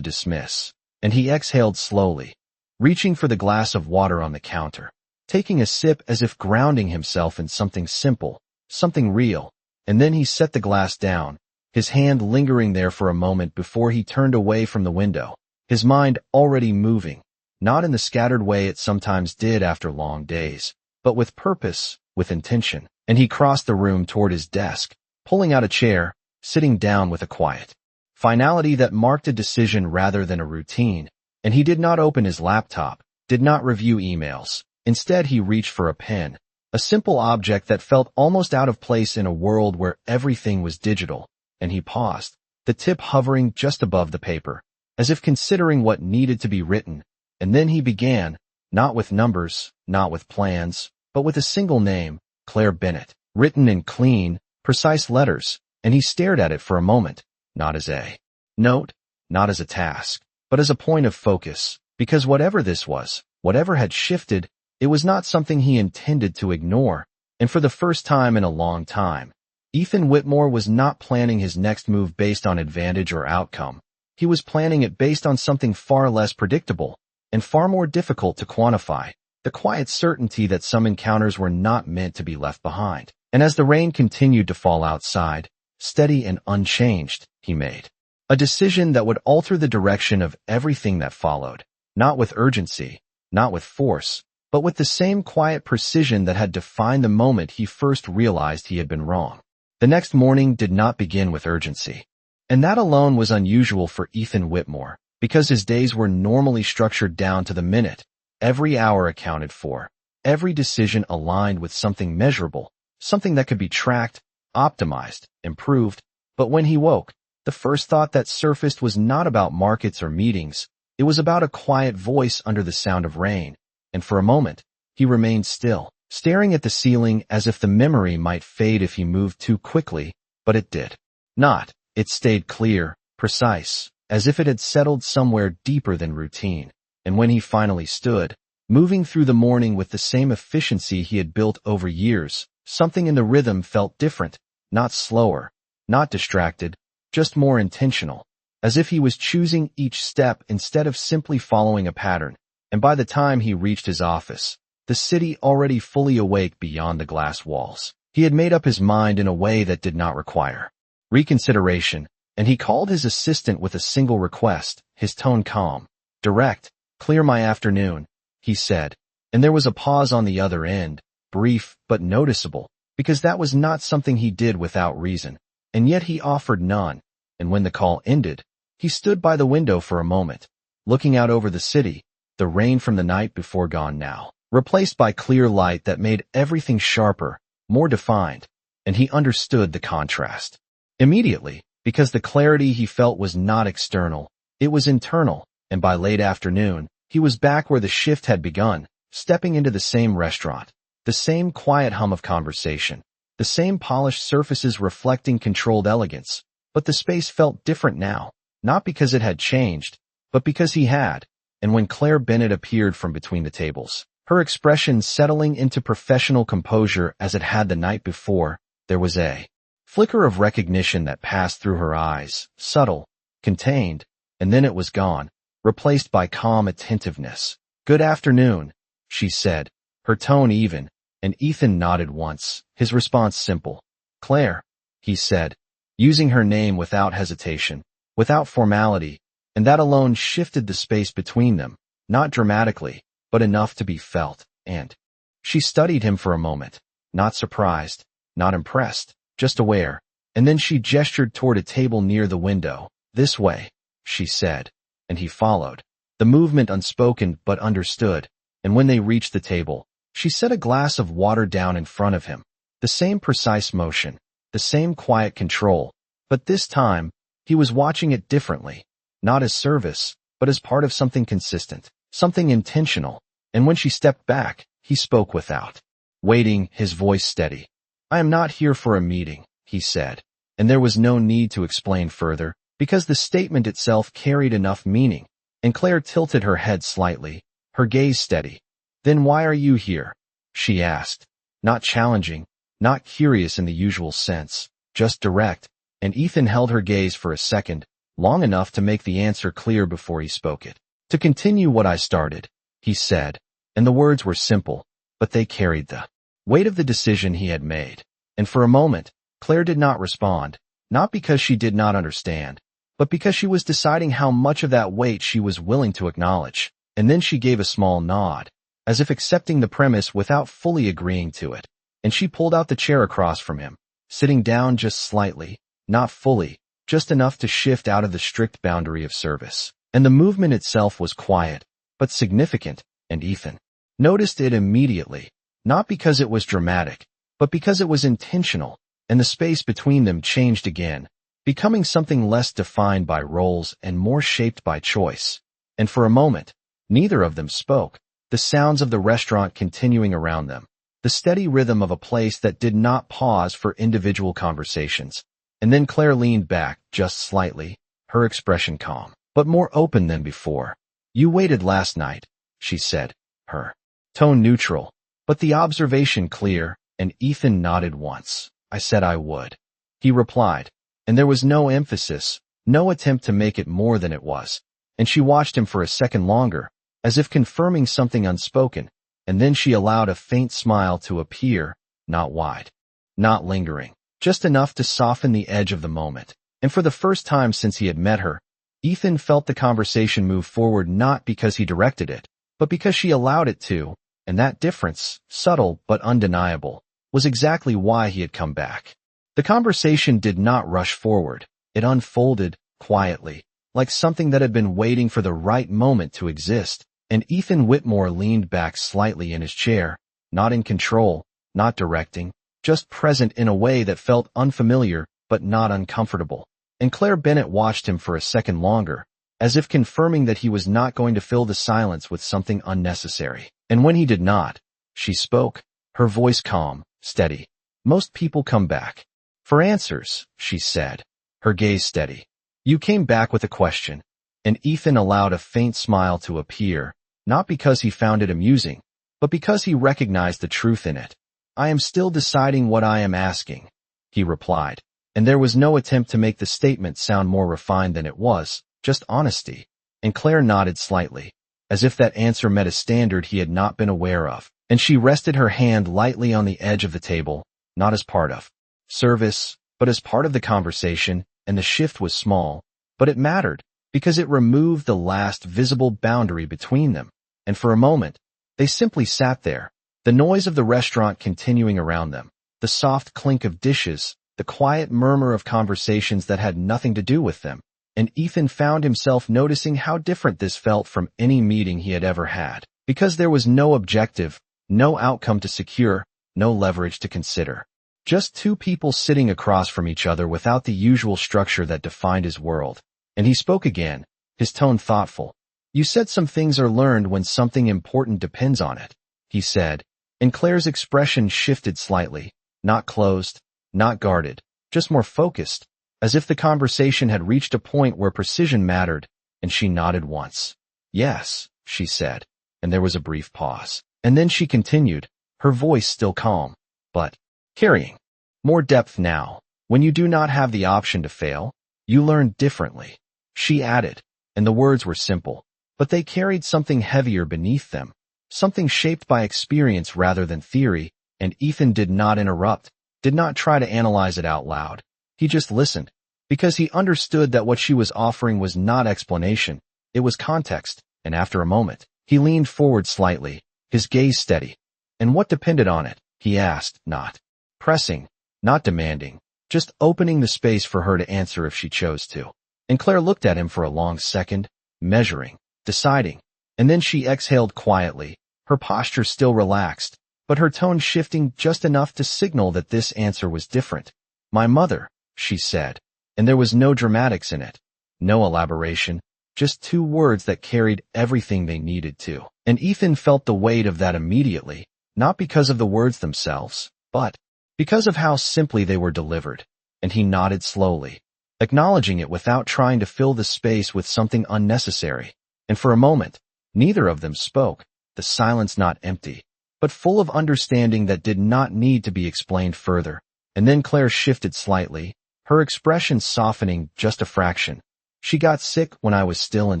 dismiss, and he exhaled slowly, reaching for the glass of water on the counter, taking a sip as if grounding himself in something simple, something real, and then he set the glass down, his hand lingering there for a moment before he turned away from the window, his mind already moving, not in the scattered way it sometimes did after long days, but with purpose, with intention, and he crossed the room toward his desk, pulling out a chair, sitting down with a quiet finality that marked a decision rather than a routine, and he did not open his laptop, did not review emails. Instead, he reached for a pen, a simple object that felt almost out of place in a world where everything was digital, and he paused, the tip hovering just above the paper, as if considering what needed to be written, and then he began, not with numbers, not with plans, but with a single name, Claire Bennett, written in clean, precise letters, and he stared at it for a moment, not as a note, not as a task, but as a point of focus, because whatever this was, whatever had shifted, it was not something he intended to ignore, and for the first time in a long time, Ethan Whitmore was not planning his next move based on advantage or outcome. He was planning it based on something far less predictable, and far more difficult to quantify, the quiet certainty that some encounters were not meant to be left behind. And as the rain continued to fall outside, steady and unchanged, he made a decision that would alter the direction of everything that followed, not with urgency, not with force, but with the same quiet precision that had defined the moment he first realized he had been wrong. The next morning did not begin with urgency. And that alone was unusual for Ethan Whitmore, because his days were normally structured down to the minute, every hour accounted for, every decision aligned with something measurable, something that could be tracked, optimized, improved. But when he woke, the first thought that surfaced was not about markets or meetings, it was about a quiet voice under the sound of rain, and for a moment, he remained still, staring at the ceiling as if the memory might fade if he moved too quickly, but it did not. It stayed clear, precise, as if it had settled somewhere deeper than routine, and when he finally stood, moving through the morning with the same efficiency he had built over years, something in the rhythm felt different, not slower, not distracted, just more intentional, as if he was choosing each step instead of simply following a pattern. And by the time he reached his office, the city already fully awake beyond the glass walls. He had made up his mind in a way that did not require reconsideration, and he called his assistant with a single request, his tone calm, direct. "Clear my afternoon," he said, and there was a pause on the other end, brief but noticeable, because that was not something he did without reason, and yet he offered none, and when the call ended, he stood by the window for a moment, looking out over the city, the rain from the night before gone now, replaced by clear light that made everything sharper, more defined, and he understood the contrast immediately, because the clarity he felt was not external, it was internal, and by late afternoon, he was back where the shift had begun, stepping into the same restaurant, the same quiet hum of conversation, the same polished surfaces reflecting controlled elegance, but the space felt different now, not because it had changed, but because he had, and when Claire Bennett appeared from between the tables, her expression settling into professional composure as it had the night before, there was a flicker of recognition that passed through her eyes, subtle, contained, and then it was gone, replaced by calm attentiveness. "Good afternoon," she said, her tone even, and Ethan nodded once, his response simple. "Claire," he said, using her name without hesitation, without formality, and that alone shifted the space between them, not dramatically, but enough to be felt, and she studied him for a moment, not surprised, not impressed, just aware, and then she gestured toward a table near the window. "This way," she said, and he followed, the movement unspoken but understood, and when they reached the table, she set a glass of water down in front of him, the same precise motion, the same quiet control, but this time, he was watching it differently, not as service, but as part of something consistent, something intentional. And when she stepped back, he spoke without waiting, his voice steady. "I am not here for a meeting," he said. And there was no need to explain further, because the statement itself carried enough meaning. And Claire tilted her head slightly, her gaze steady. "Then why are you here?" she asked. Not challenging, not curious in the usual sense, just direct. And Ethan held her gaze for a second, long enough to make the answer clear before he spoke it. "To continue what I started," he said, and the words were simple, but they carried the weight of the decision he had made. And for a moment, Claire did not respond, not because she did not understand, but because she was deciding how much of that weight she was willing to acknowledge. And then she gave a small nod, as if accepting the premise without fully agreeing to it. And she pulled out the chair across from him, sitting down just slightly, not fully, just enough to shift out of the strict boundary of service. And the movement itself was quiet, but significant, and Ethan noticed it immediately, not because it was dramatic, but because it was intentional. And the space between them changed again, becoming something less defined by roles and more shaped by choice. And for a moment, neither of them spoke, the sounds of the restaurant continuing around them, the steady rhythm of a place that did not pause for individual conversations. And then Claire leaned back, just slightly, her expression calm, but more open than before. "You waited last night," she said, her tone neutral, but the observation clear, and Ethan nodded once. "I said I would," he replied, and there was no emphasis, no attempt to make it more than it was. And she watched him for a second longer, as if confirming something unspoken, and then she allowed a faint smile to appear, not wide, not lingering, just enough to soften the edge of the moment. And for the first time since he had met her, Ethan felt the conversation move forward not because he directed it, but because she allowed it to, and that difference, subtle but undeniable, was exactly why he had come back. The conversation did not rush forward. It unfolded, quietly, like something that had been waiting for the right moment to exist. And Ethan Whitmore leaned back slightly in his chair, not in control, not directing, just present in a way that felt unfamiliar but not uncomfortable. And Claire Bennett watched him for a second longer, as if confirming that he was not going to fill the silence with something unnecessary. And when he did not, she spoke, her voice calm, steady. "Most people come back for answers," she said, her gaze steady. "You came back with a question." And Ethan allowed a faint smile to appear, not because he found it amusing, but because he recognized the truth in it. "I am still deciding what I am asking," he replied, and there was no attempt to make the statement sound more refined than it was, just honesty. And Claire nodded slightly, as if that answer met a standard he had not been aware of, and she rested her hand lightly on the edge of the table, not as part of service, but as part of the conversation. And the shift was small, but it mattered, because it removed the last visible boundary between them. And for a moment, they simply sat there, the noise of the restaurant continuing around them, the soft clink of dishes, the quiet murmur of conversations that had nothing to do with them. And Ethan found himself noticing how different this felt from any meeting he had ever had, because there was no objective, no outcome to secure, no leverage to consider. Just two people sitting across from each other without the usual structure that defined his world. And he spoke again, his tone thoughtful. "You said some things are learned when something important depends on it," he said, and Claire's expression shifted slightly, not closed, not guarded, just more focused, as if the conversation had reached a point where precision mattered, and she nodded once. "Yes," she said, and there was a brief pause. And then she continued, her voice still calm, but carrying more depth now. "When you do not have the option to fail, you learn differently," she added, and the words were simple, but they carried something heavier beneath them, something shaped by experience rather than theory. And Ethan did not interrupt, did not try to analyze it out loud. He just listened, because he understood that what she was offering was not explanation, it was context. And after a moment, he leaned forward slightly, his gaze steady. "And what depended on it?" he asked, not pressing, not demanding, just opening the space for her to answer if she chose to. And Claire looked at him for a long second, measuring, deciding, and then she exhaled quietly, her posture still relaxed, but her tone shifting just enough to signal that this answer was different. "My mother," she said, and there was no dramatics in it, no elaboration, Just 2 words that carried everything they needed to. And Ethan felt the weight of that immediately, not because of the words themselves, but because of how simply they were delivered. And he nodded slowly, acknowledging it without trying to fill the space with something unnecessary. And for a moment, neither of them spoke, the silence not empty, but full of understanding that did not need to be explained further. And then Claire shifted slightly, her expression softening just a fraction. She got sick when I was still in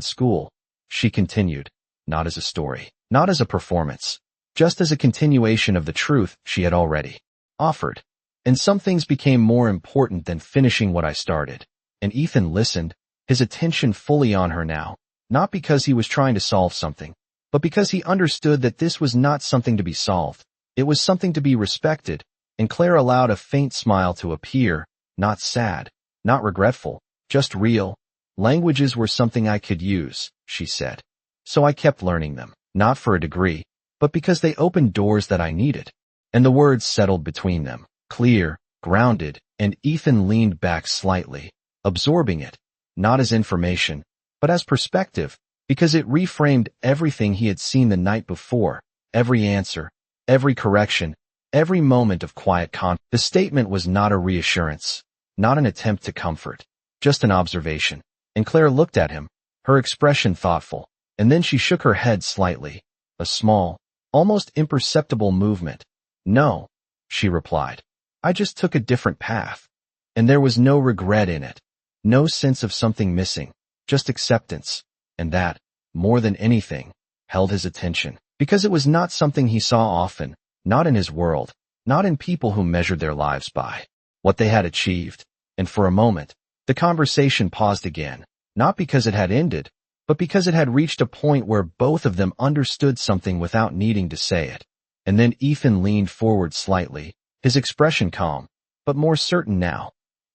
school, she continued, not as a story, not as a performance, just as a continuation of the truth she had already offered. And some things became more important than finishing what I started. And Ethan listened, his attention fully on her now, not because he was trying to solve something, but because he understood that this was not something to be solved. It was something to be respected, and Claire allowed a faint smile to appear, not sad, not regretful, just real. Languages were something I could use, she said. So I kept learning them, not for a degree, but because they opened doors that I needed. And the words settled between them, clear, grounded, and Ethan leaned back slightly, absorbing it, not as information, but as perspective, because it reframed everything he had seen the night before, every answer, every correction, every moment of quiet confidence. The statement was not a reassurance, not an attempt to comfort, just an observation. And Claire looked at him, her expression thoughtful, and then she shook her head slightly, a small, almost imperceptible movement. No, she replied. I just took a different path. And there was no regret in it, no sense of something missing, just acceptance. And that, more than anything, held his attention, because it was not something he saw often, not in his world, not in people who measured their lives by what they had achieved. And for a moment, the conversation paused again, not because it had ended, but because it had reached a point where both of them understood something without needing to say it. And then Ethan leaned forward slightly, his expression calm, but more certain now.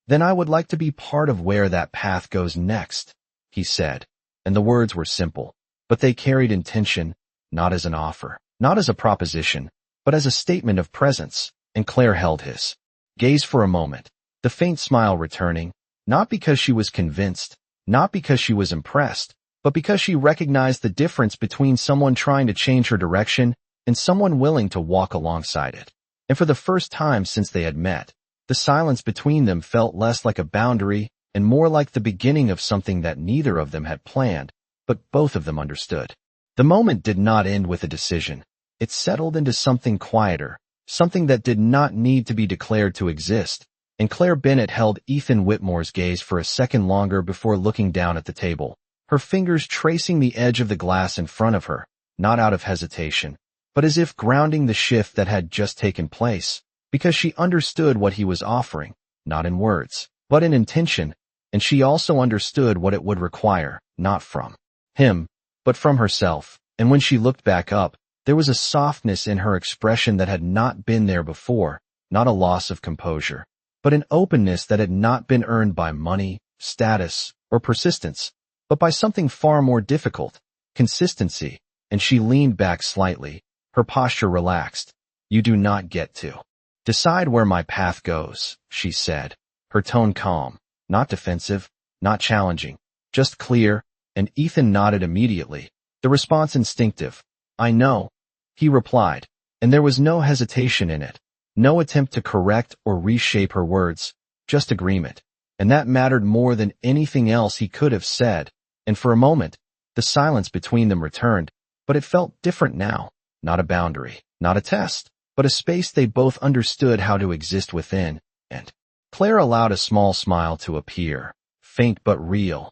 Then I would like to be part of where that path goes next, he said. And the words were simple, but they carried intention, not as an offer, not as a proposition, but as a statement of presence. And Claire held his gaze for a moment, the faint smile returning, not because she was convinced, not because she was impressed, but because she recognized the difference between someone trying to change her direction and someone willing to walk alongside it. And for the first time since they had met, the silence between them felt less like a boundary and more like the beginning of something that neither of them had planned, but both of them understood. The moment did not end with a decision. It settled into something quieter, something that did not need to be declared to exist. And Claire Bennett held Ethan Whitmore's gaze for a second longer before looking down at the table, her fingers tracing the edge of the glass in front of her, not out of hesitation, but as if grounding the shift that had just taken place, because she understood what he was offering, not in words, but in intention, and she also understood what it would require, not from him, but from herself. And when she looked back up, there was a softness in her expression that had not been there before, not a loss of composure, but an openness that had not been earned by money, status, or persistence, but by something far more difficult, consistency. And she leaned back slightly, her posture relaxed. You do not get to decide where my path goes, she said, her tone calm, not defensive, not challenging, just clear. And Ethan nodded immediately, the response instinctive. I know, he replied, and there was no hesitation in it, no attempt to correct or reshape her words, just agreement. And that mattered more than anything else he could have said. And for a moment, the silence between them returned, but it felt different now, not a boundary, not a test, but a space they both understood how to exist within. And Claire allowed a small smile to appear, faint but real.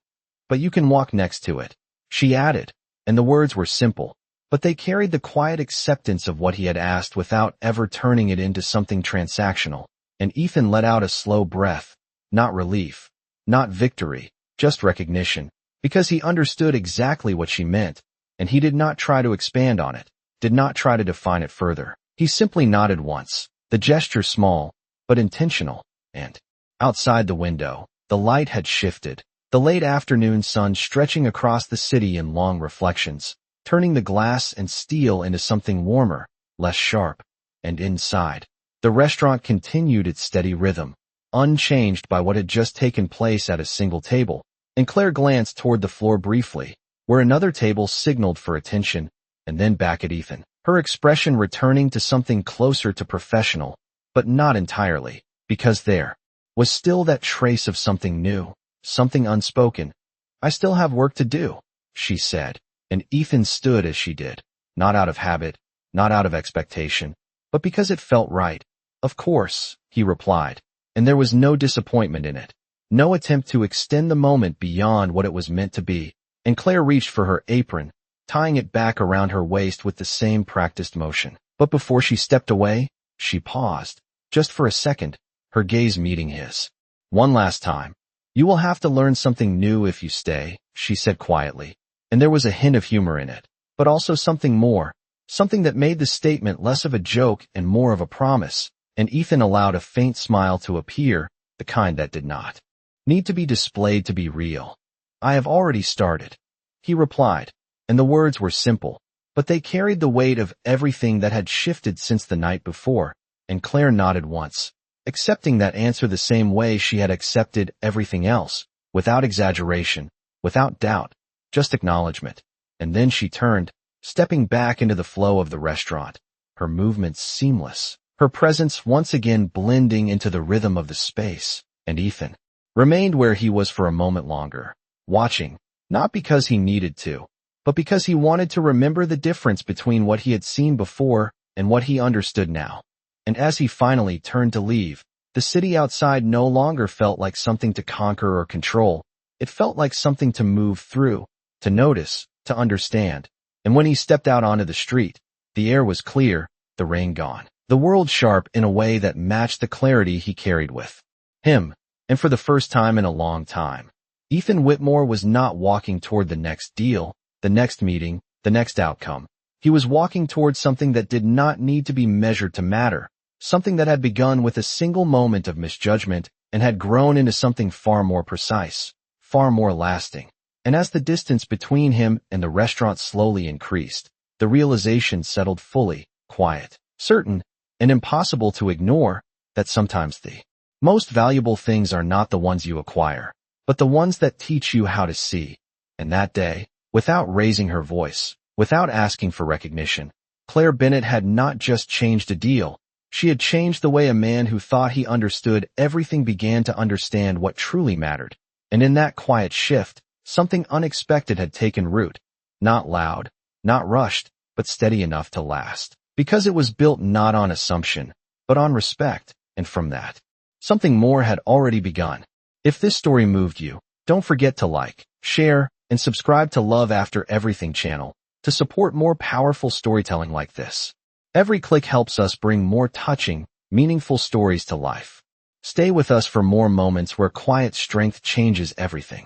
But you can walk next to it, she added, and the words were simple, but they carried the quiet acceptance of what he had asked without ever turning it into something transactional. And Ethan let out a slow breath, not relief, not victory, just recognition, because he understood exactly what she meant, and he did not try to expand on it, did not try to define it further. He simply nodded once, the gesture small, but intentional. And outside the window, the light had shifted, the late afternoon sun stretching across the city in long reflections, turning the glass and steel into something warmer, less sharp. And inside, the restaurant continued its steady rhythm, unchanged by what had just taken place at a single table, and Claire glanced toward the floor briefly, where another table signaled for attention, and then back at Ethan, her expression returning to something closer to professional, but not entirely, because there was still that trace of something new, something unspoken. "I still have work to do," she said, and Ethan stood as she did, not out of habit, not out of expectation, but because it felt right. "Of course," he replied, and there was no disappointment in it, no attempt to extend the moment beyond what it was meant to be, and Claire reached for her apron, tying it back around her waist with the same practiced motion. But before she stepped away, she paused, just for a second, her gaze meeting his. "One last time. You will have to learn something new if you stay," she said quietly, and there was a hint of humor in it, but also something more, something that made the statement less of a joke and more of a promise, and Ethan allowed a faint smile to appear, the kind that did not need to be displayed to be real. "I have already started," he replied, and the words were simple, but they carried the weight of everything that had shifted since the night before, and Claire nodded once, accepting that answer the same way she had accepted everything else, without exaggeration, without doubt, just acknowledgement. And then she turned, stepping back into the flow of the restaurant, her movements seamless, her presence once again blending into the rhythm of the space, and Ethan remained where he was for a moment longer, watching, not because he needed to, but because he wanted to remember the difference between what he had seen before and what he understood now. And as he finally turned to leave, the city outside no longer felt like something to conquer or control. It felt like something to move through, to notice, to understand. And when he stepped out onto the street, the air was clear, the rain gone, the world sharp in a way that matched the clarity he carried with him. And for the first time in a long time, Ethan Whitmore was not walking toward the next deal, the next meeting, the next outcome. He was walking toward something that did not need to be measured to matter, something that had begun with a single moment of misjudgment and had grown into something far more precise, far more lasting. And as the distance between him and the restaurant slowly increased, the realization settled fully, quiet, certain, and impossible to ignore, that sometimes the most valuable things are not the ones you acquire, but the ones that teach you how to see. And that day, without raising her voice, without asking for recognition, Claire Bennett had not just changed a deal, she had changed the way a man who thought he understood everything began to understand what truly mattered. And in that quiet shift, something unexpected had taken root, not loud, not rushed, but steady enough to last, because it was built not on assumption, but on respect, and from that, something more had already begun. If this story moved you, don't forget to like, share, and subscribe to Love After Everything channel to support more powerful storytelling like this. Every click helps us bring more touching, meaningful stories to life. Stay with us for more moments where quiet strength changes everything.